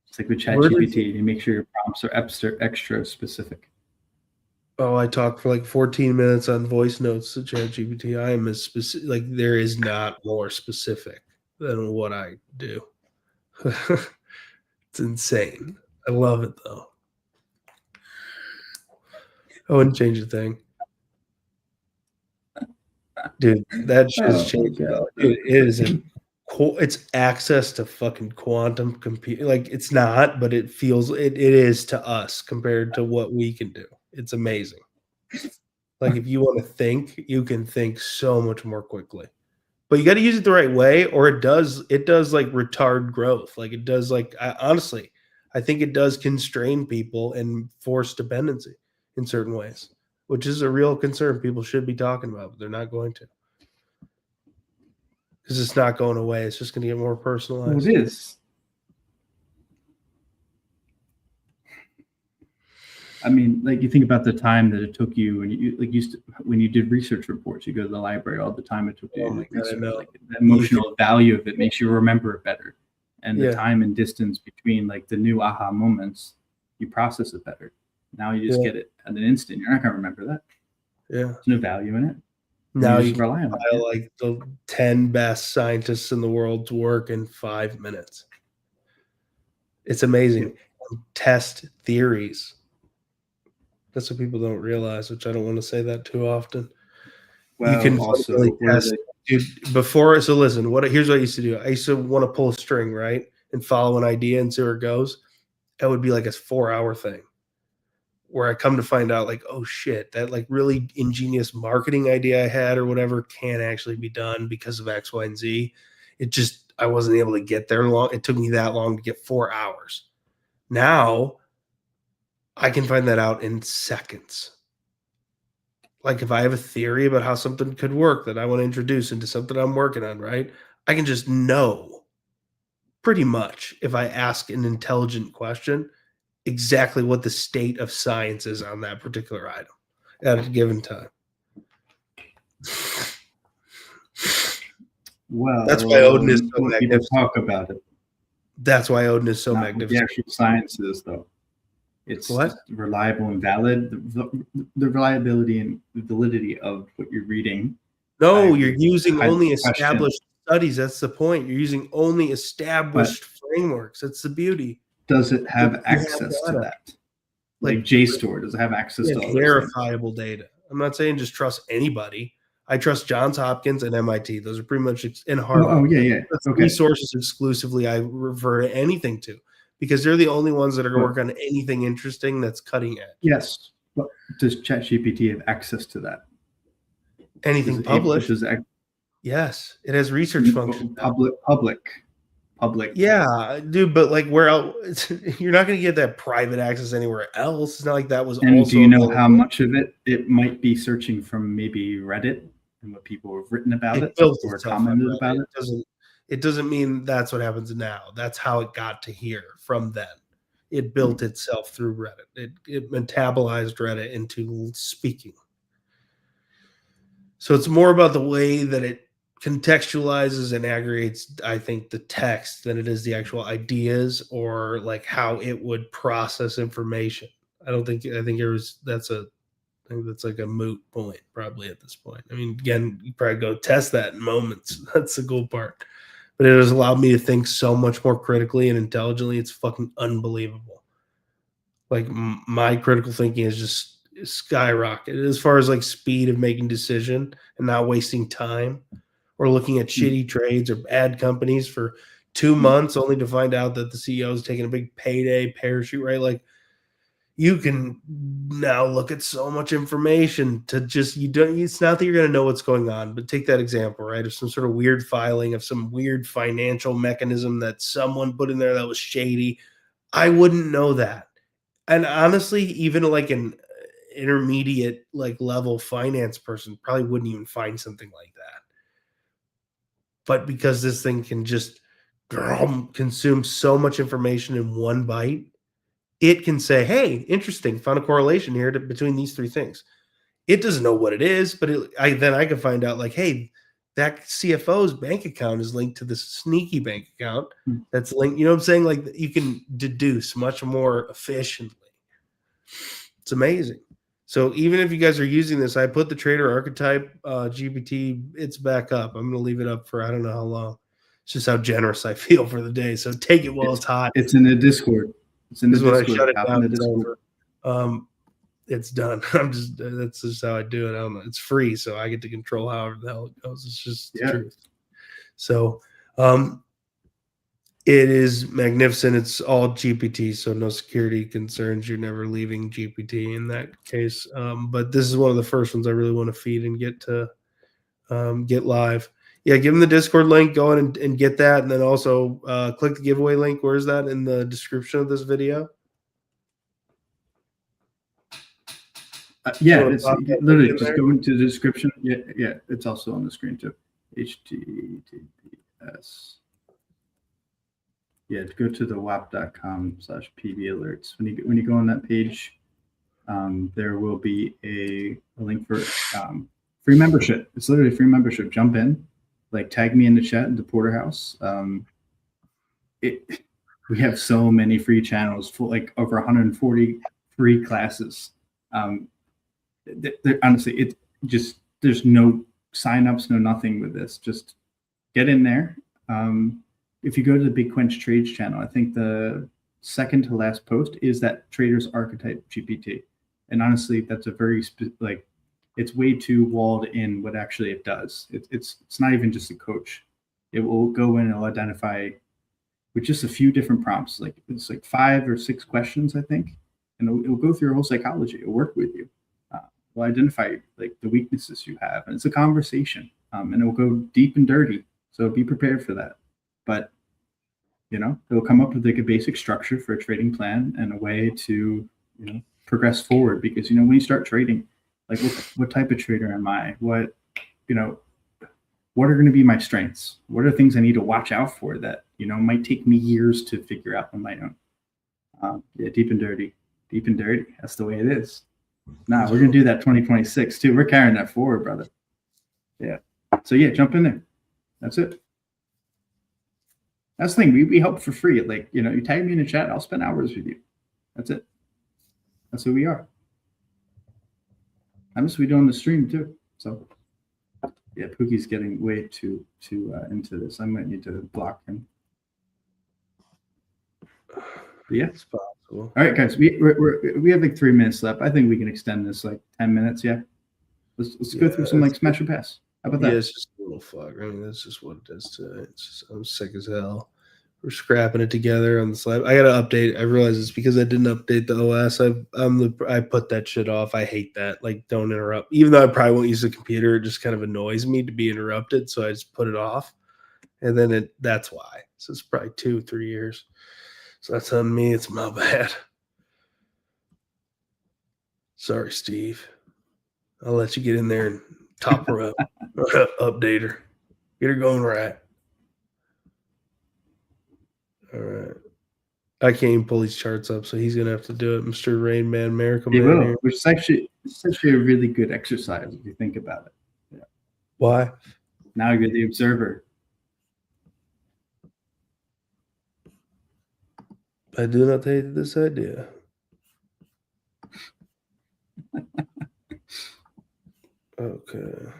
It's like with ChatGPT, you make sure your prompts are extra specific. Oh, I talked for like 14 minutes on voice notes to ChatGPT. I am as specific. Like there is not more specific than what I do. It's insane. I love it though. I wouldn't change a thing. Dude, that shit's changed. Dude, it's access to fucking quantum computing. Like it's not, but it feels it is to us compared to what we can do. It's amazing. Like if you want to think, you can think so much more quickly. But you got to use it the right way, or it does like retard growth. Like it does honestly, I think it does constrain people and force dependency in certain ways, which is a real concern people should be talking about, but they're not going to. Because it's not going away. It's just going to get more personalized. Well, it is. I mean, like you think about the time that it took you when when you did research reports, you go to the library all the time it took you. Oh my God, I know. Like the emotional value of it makes you remember it better, and the Yeah. time and distance between like the new aha moments, you process it better. Now you just Yeah. get it at an instant. You're not gonna remember that. Yeah. There's no value in it. Now you just can rely on file it. like the 10 best scientists in the world's work in 5 minutes. It's amazing. Test theories. That's what people don't realize, which I don't want to say that too often. Well, you can also, really what are test, dude. Before, so listen. Here's what I used to do. I used to want to pull a string, right, and follow an idea and see where it goes. That would be like a 4-hour thing, where I come to find out, like, oh shit, that like really ingenious marketing idea I had or whatever can't actually be done because of X, Y, and Z. I wasn't able to get there long. It took me that long to get 4 hours. Now I can find that out in seconds. Like if I have a theory about how something could work that I want to introduce into something I'm working on, right? I can just know pretty much if I ask an intelligent question exactly what the state of science is on that particular item at a given time. Well, that's why Odin is so when people magnificent. talk about it. That's why Odin is so Not magnificent. the actual sciences, though. It's What? reliable and valid. The reliability and the validity of what you're reading. No, you're using highly only questioned. established studies. That's the point. You're using only established frameworks. That's the beauty. Does it have You access have to data. that? Like JSTOR, does it have access to all those things? Verifiable data. I'm not saying just trust anybody. I trust Johns Hopkins and MIT. Those are pretty much in Harvard. Oh, yeah. That's Okay. three sources exclusively I refer to anything to, because they're the only ones that are going to work on anything interesting that's cutting edge. Yes. But does ChatGPT have access to that? Anything published? Yes, it has research function. Public. Yeah, dude, but like where else? You're not going to get that private access anywhere else. It's not like that was. And also do you know available. how much of it might be searching from maybe Reddit and what people have written about it or commented about it? It doesn't mean that's what happens now. That's how it got to here from then. It built itself through Reddit. It metabolized Reddit into speaking. So it's more about the way that it contextualizes and aggregates, I think, the text than it is the actual ideas or like how it would process information. I think that's like a moot point probably at this point. I mean, again, you probably go test that in moments. That's the cool part. But it has allowed me to think so much more critically and intelligently. It's fucking unbelievable. Like my critical thinking is just skyrocketed as far as like speed of making decision and not wasting time or looking at shitty trades or bad companies for 2 months only to find out that the CEO is taking a big payday parachute, right? Like you can now look at so much information to just, it's not that you're going to know what's going on, but take that example, right? Of some sort of weird filing of some weird financial mechanism that someone put in there that was shady. I wouldn't know that. And honestly, even like an intermediate like level finance person probably wouldn't even find something like that. But because this thing can just consume so much information in one bite, it can say, hey, interesting, found a correlation here between these three things. It doesn't know what it is, but then I can find out like, hey, that CFO's bank account is linked to this sneaky bank account that's linked. You know what I'm saying? Like you can deduce much more efficiently. It's amazing. So even if you guys are using this, I put the Trader Archetype GPT, it's back up. I'm going to leave it up for I don't know how long. It's just how generous I feel for the day. So take it while it's hot. It's in the Discord. It's in the Discord. When I shut it down, it's over. It's done. That's just how I do it. I don't know. It's free, so I get to control however the hell it goes. It's just the truth. So It is magnificent. It's all GPT, so no security concerns. You're never leaving GPT in that case. But this is one of the first ones I really want to feed and get live. Yeah, give them the Discord link. Go in and get that, and then also click the giveaway link. Where is that in the description of this video? Yeah, So it's pop that literally link in just there? go into the description. Yeah, it's also on the screen too. HTTPS. Yeah, go to the wap.com/pb alerts. When you go on that page, there will be a link for free membership. It's literally free membership. Jump in, like tag me in the chat in the Porterhouse. We have so many free channels, full like over 140 free classes. Honestly, it's just there's no signups, no nothing with this. Just get in there. If you go to the Big Quench Trades channel, I think the second to last post is that Trader's Archetype GPT. And honestly, that's a very it's way too walled in what actually it does. It's not even just a coach. It will go in and it'll identify with just a few different prompts. Like it's like 5 or 6 questions, I think, and it'll go through your whole psychology. It'll work with you. Will identify like the weaknesses you have, and it's a conversation, and it will go deep and dirty. So be prepared for that. But it'll come up with like a basic structure for a trading plan and a way to progress forward. Because when you start trading, like what type of trader am I? What are going to be my strengths? What are things I need to watch out for that might take me years to figure out on my own? Deep and dirty. That's the way it is. Nah, we're gonna do that 2026 too. We're carrying that forward, brother. Yeah. So yeah, jump in there. That's it. That's the thing. We help for free. Like you tag me in the chat, I'll spend hours with you. That's it. That's who we are. I'm just doing the stream too. So yeah, Pookie's getting way too into this. I might need to block him. But yeah, It's possible. All right, guys, we have like 3 minutes left. I think we can extend this like 10 minutes. Yeah, let's go through some like smash or pass. How about that? Yeah, it's just a little fuck. I mean, that's just what it is today. It's just, I'm sick as hell. We're scrapping it together on the slide. I gotta update. I realize it's because I didn't update the OS. I put that shit off. I hate that. Like, don't interrupt. Even though I probably won't use the computer, it just kind of annoys me to be interrupted. So I just put it off, and then that's why. So it's probably 2-3 years. So that's on me. It's my bad. Sorry, Steve. I'll let you get in there and top her up. Update her. Get her going right. All right. I can't even pull these charts up, so he's going to have to do it. Mr. Rain Man, Miracle He Man. will, Here. which is actually a really good exercise if you think about it. Yeah. Why? Now you're the observer. I do not hate this idea. Okay.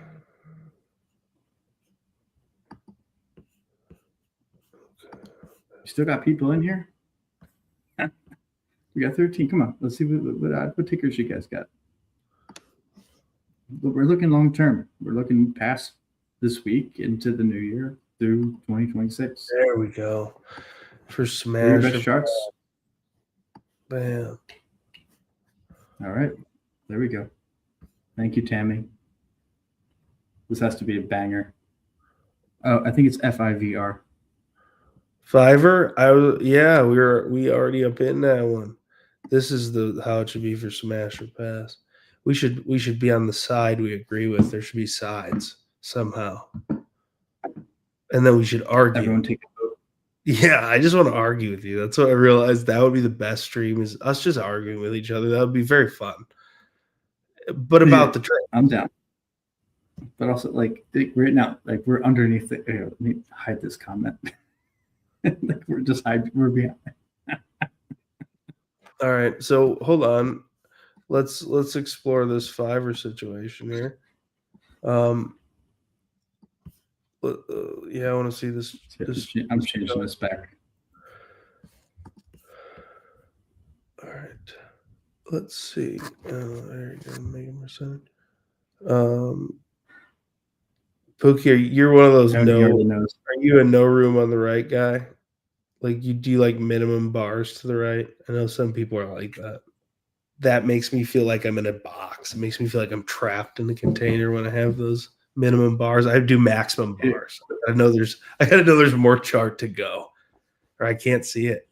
You still got people in here? We got 13. Come on, let's see what tickers you guys got. But we're looking long term. We're looking past this week into the new year through 2026. There we go. For Your smash. best charts. Bam. All right, there we go. Thank you, Tammy. This has to be a banger. Oh, I think it's FIVR. Fiverr? We already up in that one. This is how it should be for smash or pass. We should be on the side we agree with. There should be sides somehow. And then we should argue. Everyone take a vote. Yeah, I just want to argue with you. That's what I realized. That would be the best stream, is us just arguing with each other. That would be very fun. But about the trade. I'm down. But also, like right now, like we're underneath the. Let me hide this comment. Like we're behind. All right, so hold on. Let's explore this Fiverr situation here. Yeah, I want to see this. I'm changing this back. All right, let's see. There you go. Make it more centered. Pookie, you're one of those Are are you a no room on the right guy? Like you do like minimum bars to the right. I know some people are like that. That makes me feel like I'm in a box. It makes me feel like I'm trapped in a container when I have those minimum bars. I do maximum bars. I gotta know there's more chart to go, or I can't see it.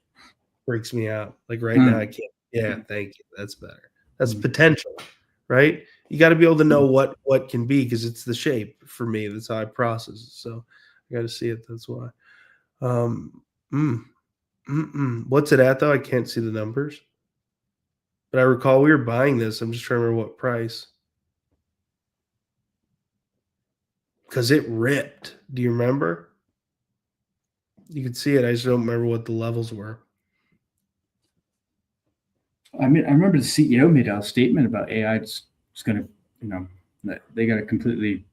Freaks me out. Like right now, I can't. Yeah, thank you. That's better. That's potential, right? You got to be able to know what can be because it's the shape for me. That's how I process it. So I got to see it. That's why. What's it at though? I can't see the numbers. But I recall we were buying this. I'm just trying to remember what price. Because it ripped. Do you remember? You could see it. I just don't remember what the levels were. I mean, I remember the CEO made a statement about AI is going to, you know, that they got to completely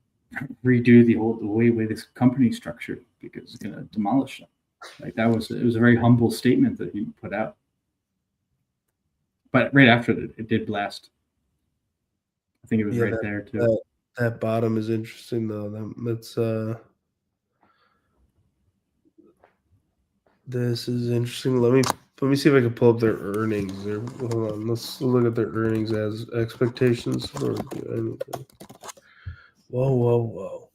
redo the way this company structured because it's going to demolish them. Like it was a very humble statement that he put out. But right after it did blast. I think it was right there too. That bottom is interesting though. This is interesting. Let me see if I can pull up their earnings. Hold on. Let's look at their earnings as expectations for anything. Whoa.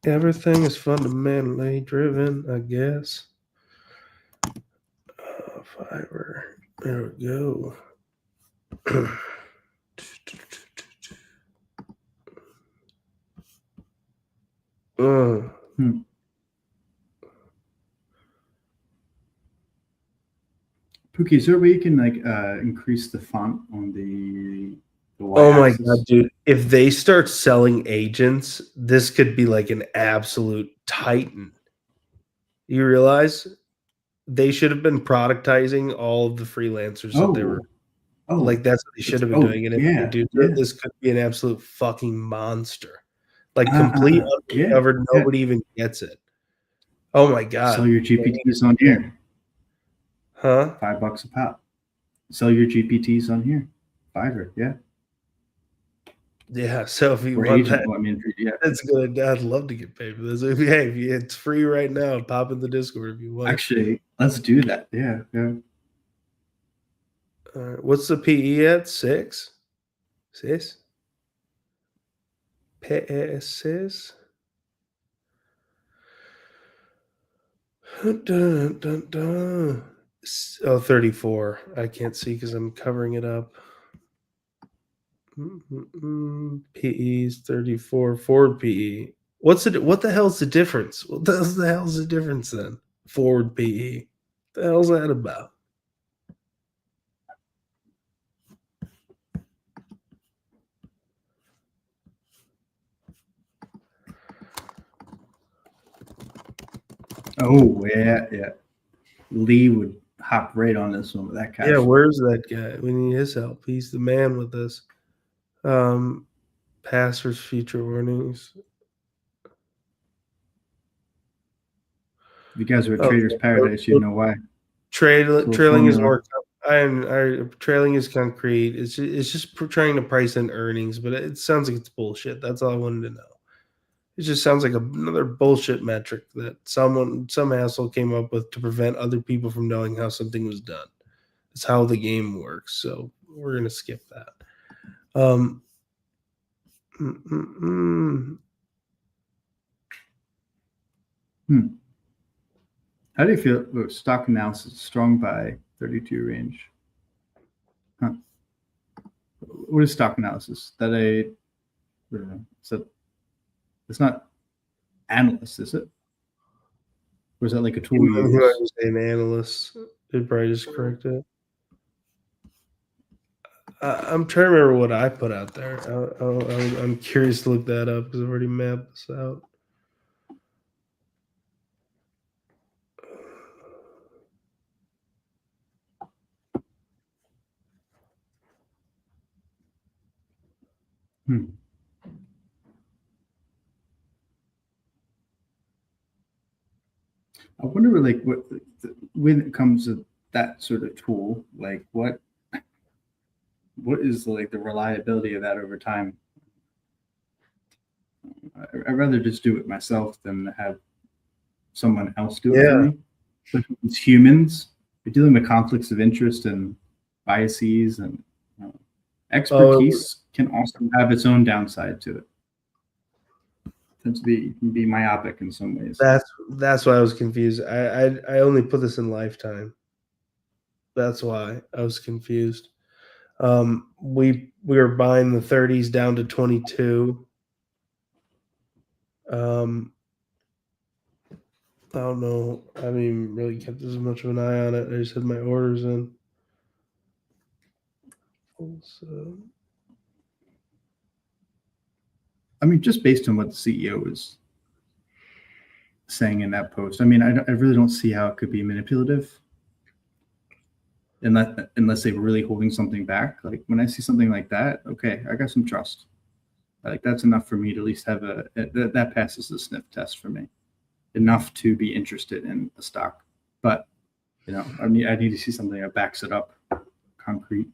Everything is fundamentally driven, I guess. Fiverr. There we go. Pookie, is there a way you can like increase the font on the oh my god, dude. If they start selling agents, this could be like an absolute titan. You realize they should have been productizing all of the freelancers that they were like that's what they should have been doing. And if they do this could be an absolute fucking monster. Like complete uncovered, nobody even gets it. Oh my god. Sell your GPTs on here. Huh? $5 a pop. Sell your GPTs on here. Fiverr, yeah. Yeah, so if you want that, that's good. I'd love to get paid for this. Hey, it's free right now. Pop in the Discord if you want. Actually, let's do that. Yeah. What's the PE at? 6? 6? PS6? Oh, 34. I can't see because I'm covering it up. PE's 34. Forward PE. What the hell's the difference? What the hell's the difference then? Forward PE. What the hell's that about? Oh, yeah. Lee would hop right on this one with that guy. Yeah, where's that guy? We need his help. He's the man with this. Passers future warnings. If you guys were at Trader's Paradise, you'd know why. Trailing is more. Trailing is concrete. It's just trying to price in earnings, but it sounds like it's bullshit. That's all I wanted to know. It just sounds like another bullshit metric that some asshole came up with to prevent other people from knowing how something was done. It's how the game works. So we're gonna skip that. How do you feel about stock analysis strong by 32 range? Huh. What is stock analysis? It's not analyst, is it? Or is that like a tool you use? An analyst. They'd probably just correct it. I'm trying to remember what I put out there. I'm curious to look that up because I've already mapped this out. I wonder, like, when it comes to that sort of tool, like, what is like the reliability of that over time? I'd rather just do it myself than have someone else do it for me. especially with humans, you're dealing with conflicts of interest and biases, and expertise can also have its own downside to it. Tends to be myopic in some ways. That's why I was confused. I only put this in lifetime. That's why I was confused. We were buying the 30s down to 22. I don't know. I haven't even really kept as much of an eye on it. I just had my orders in. So, I mean, just based on what the CEO is saying in that post, I mean, I really don't see how it could be manipulative, unless they were really holding something back. Like when I see something like that, okay, I got some trust. Like that's enough for me to at least have that passes the sniff test for me, enough to be interested in the stock. But I mean, I need to see something that backs it up, concrete.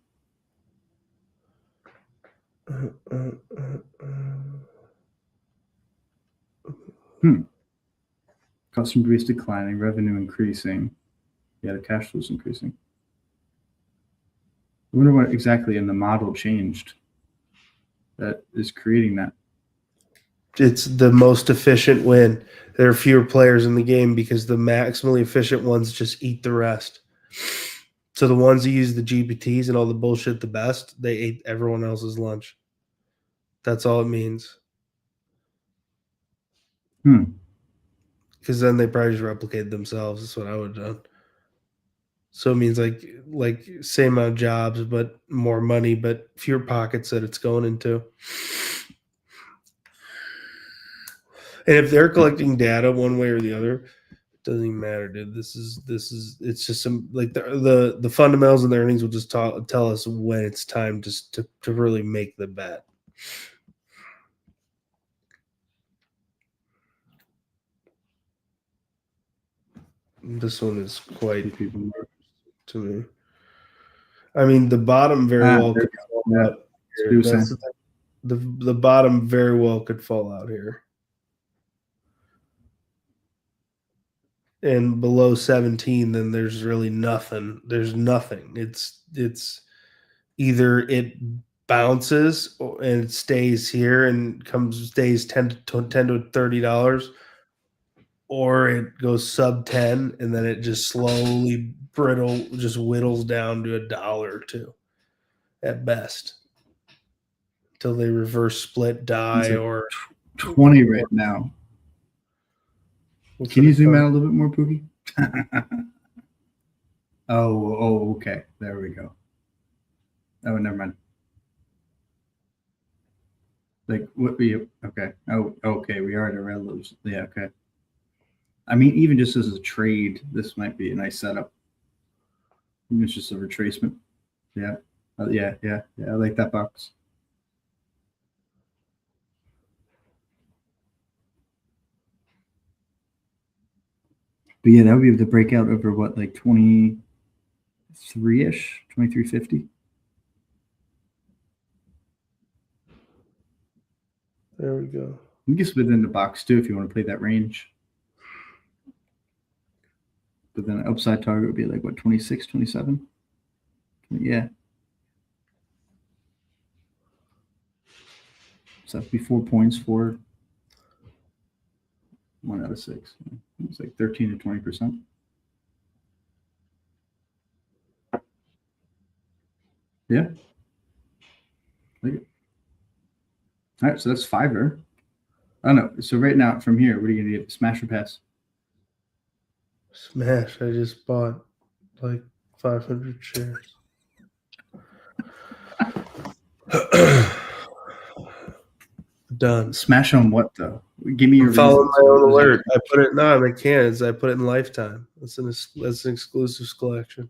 Customer base declining, revenue increasing. Yeah, the cash flow is increasing. I wonder what exactly in the model changed that is creating that. It's the most efficient win. There are fewer players in the game because the maximally efficient ones just eat the rest. So the ones who use the GPTs and all the bullshit the best, they ate everyone else's lunch. That's all it means. Because then they probably just replicated themselves. That's what I would have done. So it means like same amount of jobs, but more money, but fewer pockets that it's going into. And if they're collecting data one way or the other, it doesn't even matter, dude. This is it's just some like the fundamentals and the earnings will just tell us when it's time to really make the bet. This one is quite to me. I mean, the bottom very well could fall out here. The bottom very well could fall out here. And below 17, then there's really nothing. There's nothing. It's either it bounces and it stays here and stays $10 to $30, or it goes sub 10 and then it just slowly just whittles down to $1 or $2 at best until they reverse split die or 20 right now. Can you zoom out a little bit more, Pookie? Oh, okay. There we go. Oh, never mind. Like what we okay. Oh, okay. We are at a Relentless. Yeah, okay. I mean, even just as a trade, this might be a nice setup. Even it's just a retracement. Yeah. Yeah. I like that box. But yeah, that would be the breakout over what, like 23-ish, 23.50. There we go. I guess within the box too, if you want to play that range. But then an upside target would be like what, 26, 27? Yeah. So that'd be 4 points for 1 out of 6. It's like 13 to 20%. Yeah. Like it. All right, so that's $5. I don't know. So right now, from here, what are you gonna do? Smash or pass? Smash. I just bought like 500 shares. Done. Smash on what though? Give me your follow my own alert. I put it I can't. I put it in lifetime. That's an exclusive collection.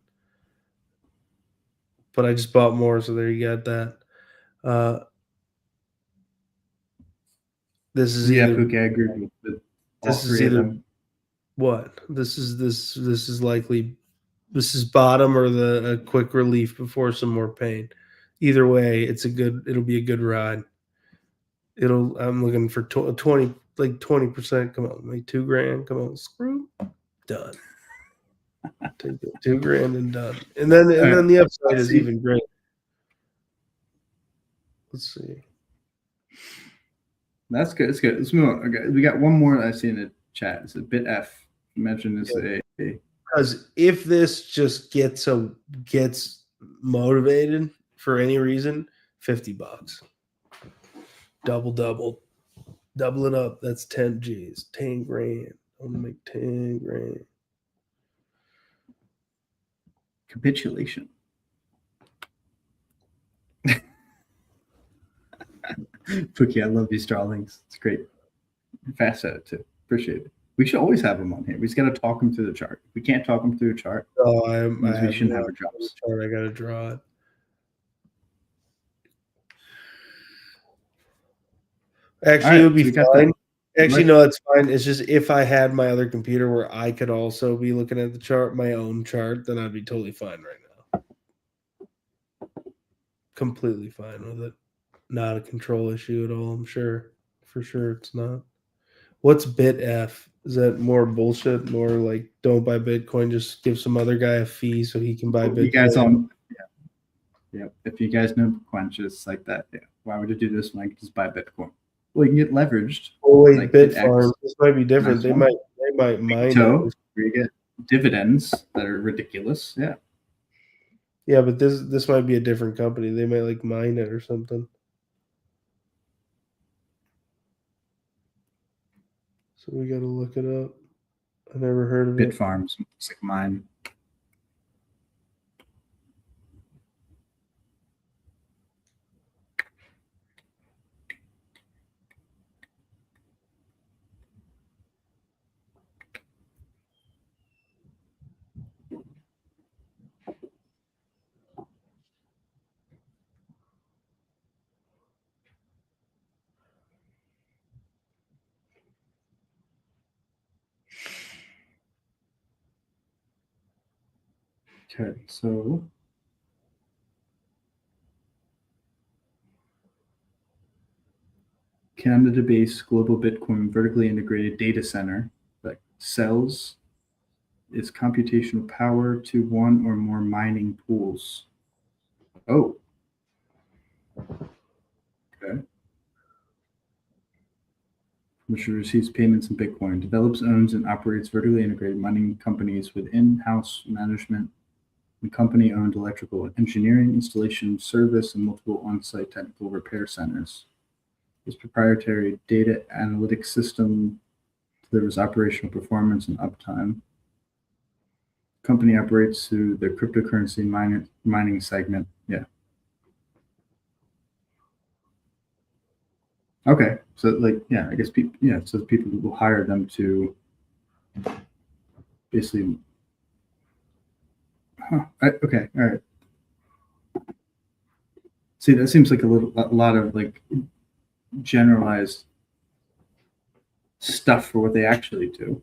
But I just bought more, so there you got that. This is either. Okay, I agree with all this three is either of them. What this is likely. This is bottom or a quick relief before some more pain. Either way, it'll be a good ride. I'm looking for 20%. Come on, like $2,000. Come on, screw. Done. Take it, $2,000 and done. And then the upside is even great. Let's see. That's good. It's good. Let's move on. Okay, we got one more that I see in the chat. It's a bit F. Mention this because if this just gets motivated for any reason, $50. Double it up. That's 10 G's, 10 grand. I'm gonna make 10 grand. Capitulation. Pookie, I love these drawings. It's great. Fast at it too. Appreciate it. We should always have them on here. We just got to talk them through the chart. If we can't talk them through a chart, we shouldn't have our jobs. Chart. I got to draw it. Actually, it would be fine. Actually, no, it's fine. It's just if I had my other computer where I could also be looking at the chart, my own chart, then I'd be totally fine right now. Completely fine with it. Not a control issue at all, I'm sure. For sure it's not. What's bit F? Is that more bullshit? More like don't buy Bitcoin, just give some other guy a fee so he can buy Bitcoin? You guys yeah. If you guys know Quench, it's like that. Yeah. Why would you do this when I can just buy Bitcoin? Well, you can get leveraged. Oh wait, like Bitfarm. This might be different. They might mine it. Where you get dividends that are ridiculous. Yeah. Yeah, but this might be a different company. They might like mine it or something. So we got to look it up. I never heard of it. Bitfarms. It's like mine. Okay, so Canada-based global Bitcoin vertically integrated data center that sells its computational power to one or more mining pools. Oh. Okay. Which receives payments in Bitcoin, develops, owns, and operates vertically integrated mining companies with in-house management and company-owned electrical engineering, installation, service, and multiple on-site technical repair centers. Its proprietary data analytics system delivers operational performance and uptime. Company operates through the cryptocurrency mining segment. Yeah. Okay. So like, yeah, I guess people, yeah, so people will hire them to basically, okay. All right. See, that seems like a lot of like generalized stuff for what they actually do.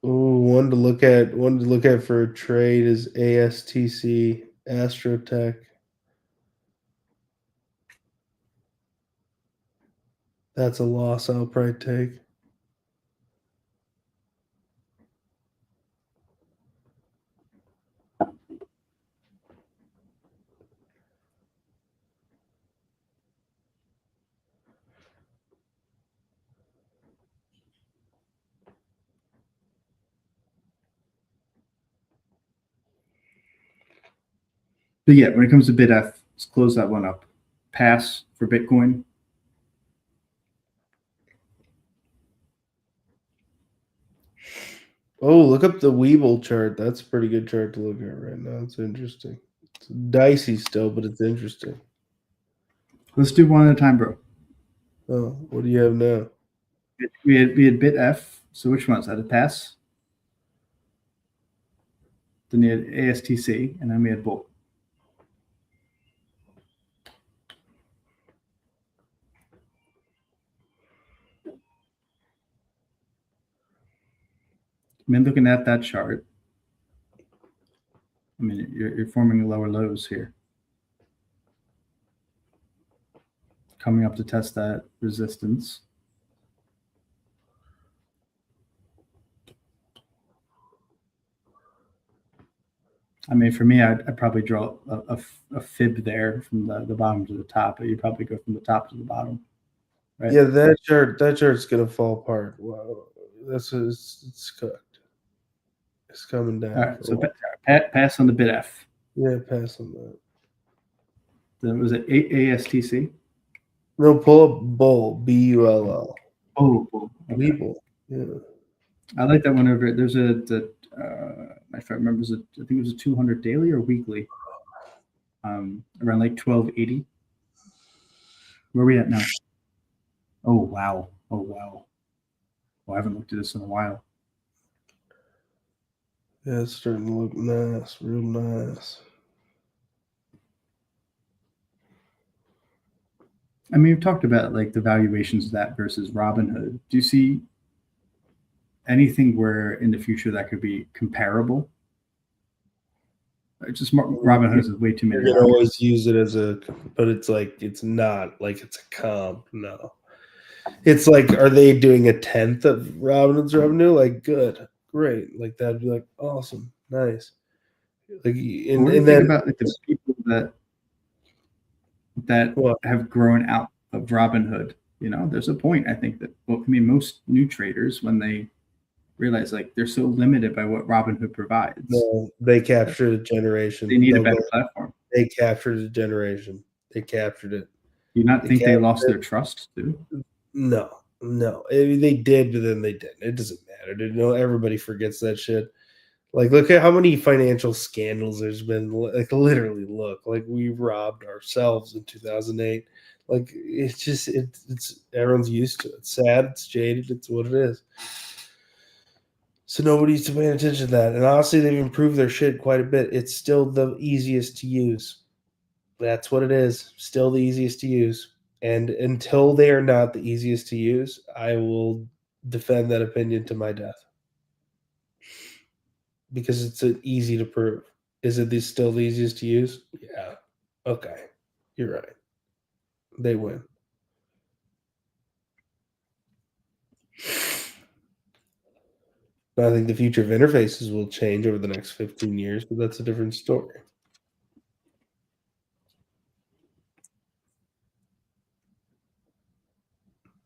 One to look at for a trade is ASTC, Astrotech. That's a loss I'll probably take. But yeah, when it comes to BitF, let's close that one up. Pass for Bitcoin. Oh, look up the Weeble chart. That's a pretty good chart to look at right now. It's interesting. It's dicey still, but it's interesting. Let's do one at a time, bro. Oh, what do you have now? We had BitF. So which ones? I had Pass. Then you had ASTC, and then we had Bull. I'm looking at that chart. I mean, you're forming lower lows here. Coming up to test that resistance. I mean, for me, I'd probably draw a fib there from the bottom to the top, but you probably go from the top to the bottom. Right? Yeah, that chart's gonna fall apart. Wow, it's cooked. It's coming down. All right, so pass on the bid F. Yeah, pass on that. Then was it ASTC? No, pull up bull, BULL. Oh, okay. Weeble. Yeah. I like that one over. There's if I remember, I think it was a 200 daily or weekly, around like 1280. Where are we at now? Oh wow! Oh wow! Well, I haven't looked at this in a while. Yeah, it's starting to look nice, real nice. I mean, we've talked about like the valuations of that versus Robinhood. Do you see anything where in the future that could be comparable? It's just Robinhood is way too many. You can always use it as but it's like it's not like it's a comp. No, it's like, are they doing a 10th of Robinhood's revenue? Like, good, great. Like that'd be like awesome, nice. Like, and what do you then think about like the people that have grown out of Robinhood? You know, there's a point I think that most new traders, when they realize like they're so limited by what Robinhood provides. No, they captured a generation. They need a better platform. They captured a generation. They captured it. Do you not think they lost their trust too? No. They did, but then they didn't. It doesn't matter. You know, everybody forgets that shit. Like, look at how many financial scandals there's been. Like, literally, look. Like, we robbed ourselves in 2008. Like, it's just, it's everyone's used to it. It's sad. It's jaded. It's what it is. So nobody's paying attention to that. And honestly, they've improved their shit quite a bit. It's still the easiest to use. That's what it is. Still the easiest to use. And until they are not the easiest to use, I will defend that opinion to my death. Because it's easy to prove. Is it still the easiest to use? Yeah. Okay. You're right. They win. I think the future of interfaces will change over the next 15 years, but that's a different story.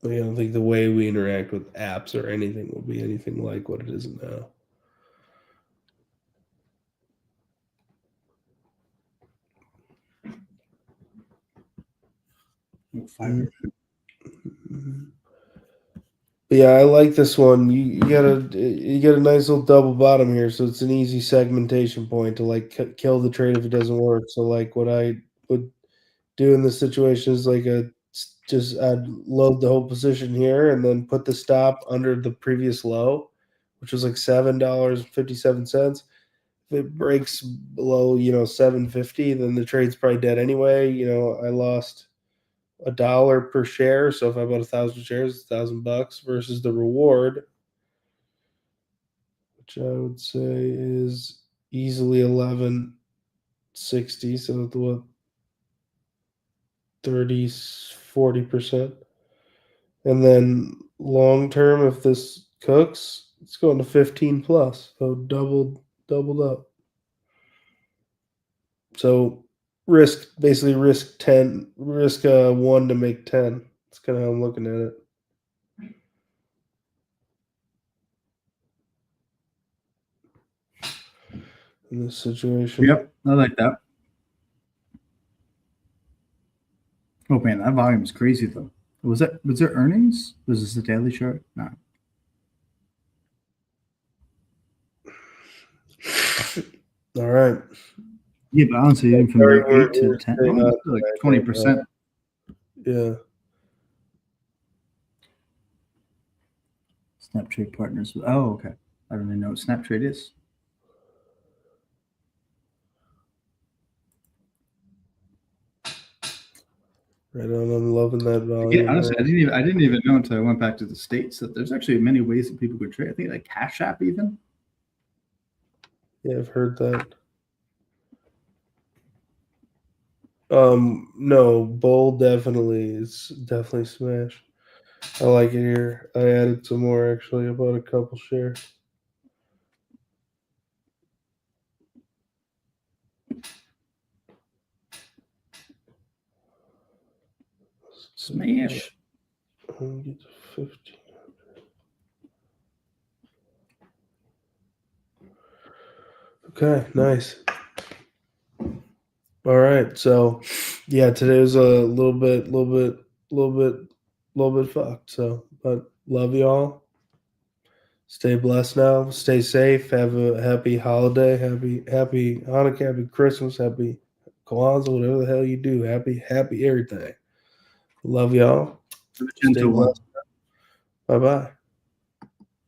I don't think the way we interact with apps or anything will be anything like what it is now. But yeah, I like this one. You get a nice little double bottom here, so it's an easy segmentation point to like kill the trade if it doesn't work. So like what I would do in this situation is like I'd load the whole position here and then put the stop under the previous low, which was like $7.57. If it breaks below, $7.50, then the trade's probably dead anyway. I lost $1 per share. So if I bought 1,000 shares, it's $1,000 versus the reward, which I would say is easily 1160. So what? 40%. And then long term, if this cooks, it's going to 15 plus. So doubled up. So risk 1 to make 10. That's kind of how I'm looking at it. In this situation. Yep, I like that. Oh man, that volume is crazy though. Was there earnings? Was this a daily chart? No. All right. Yeah, but honestly, even from like 8 to 10, like 20%. Yeah. Snaptrade partners. Oh, okay. I don't even know what Snaptrade is. Right on. I'm loving that volume. Yeah, honestly, I didn't even know until I went back to the States that there's actually many ways that people could trade. I think like Cash App even. Yeah, I've heard that. No, bowl definitely is definitely smash. I like it here. I added some more actually. I bought a couple shares. Smash. Get to 15. Okay, nice. All right, so yeah, today was a little bit fucked. So, but love y'all. Stay blessed now. Stay safe. Have a happy holiday. Happy Hanukkah. Happy Christmas. Happy Kwanzaa. Whatever the hell you do. Happy everything. Love y'all. Have a Stay gentle one. blessed. Bye bye.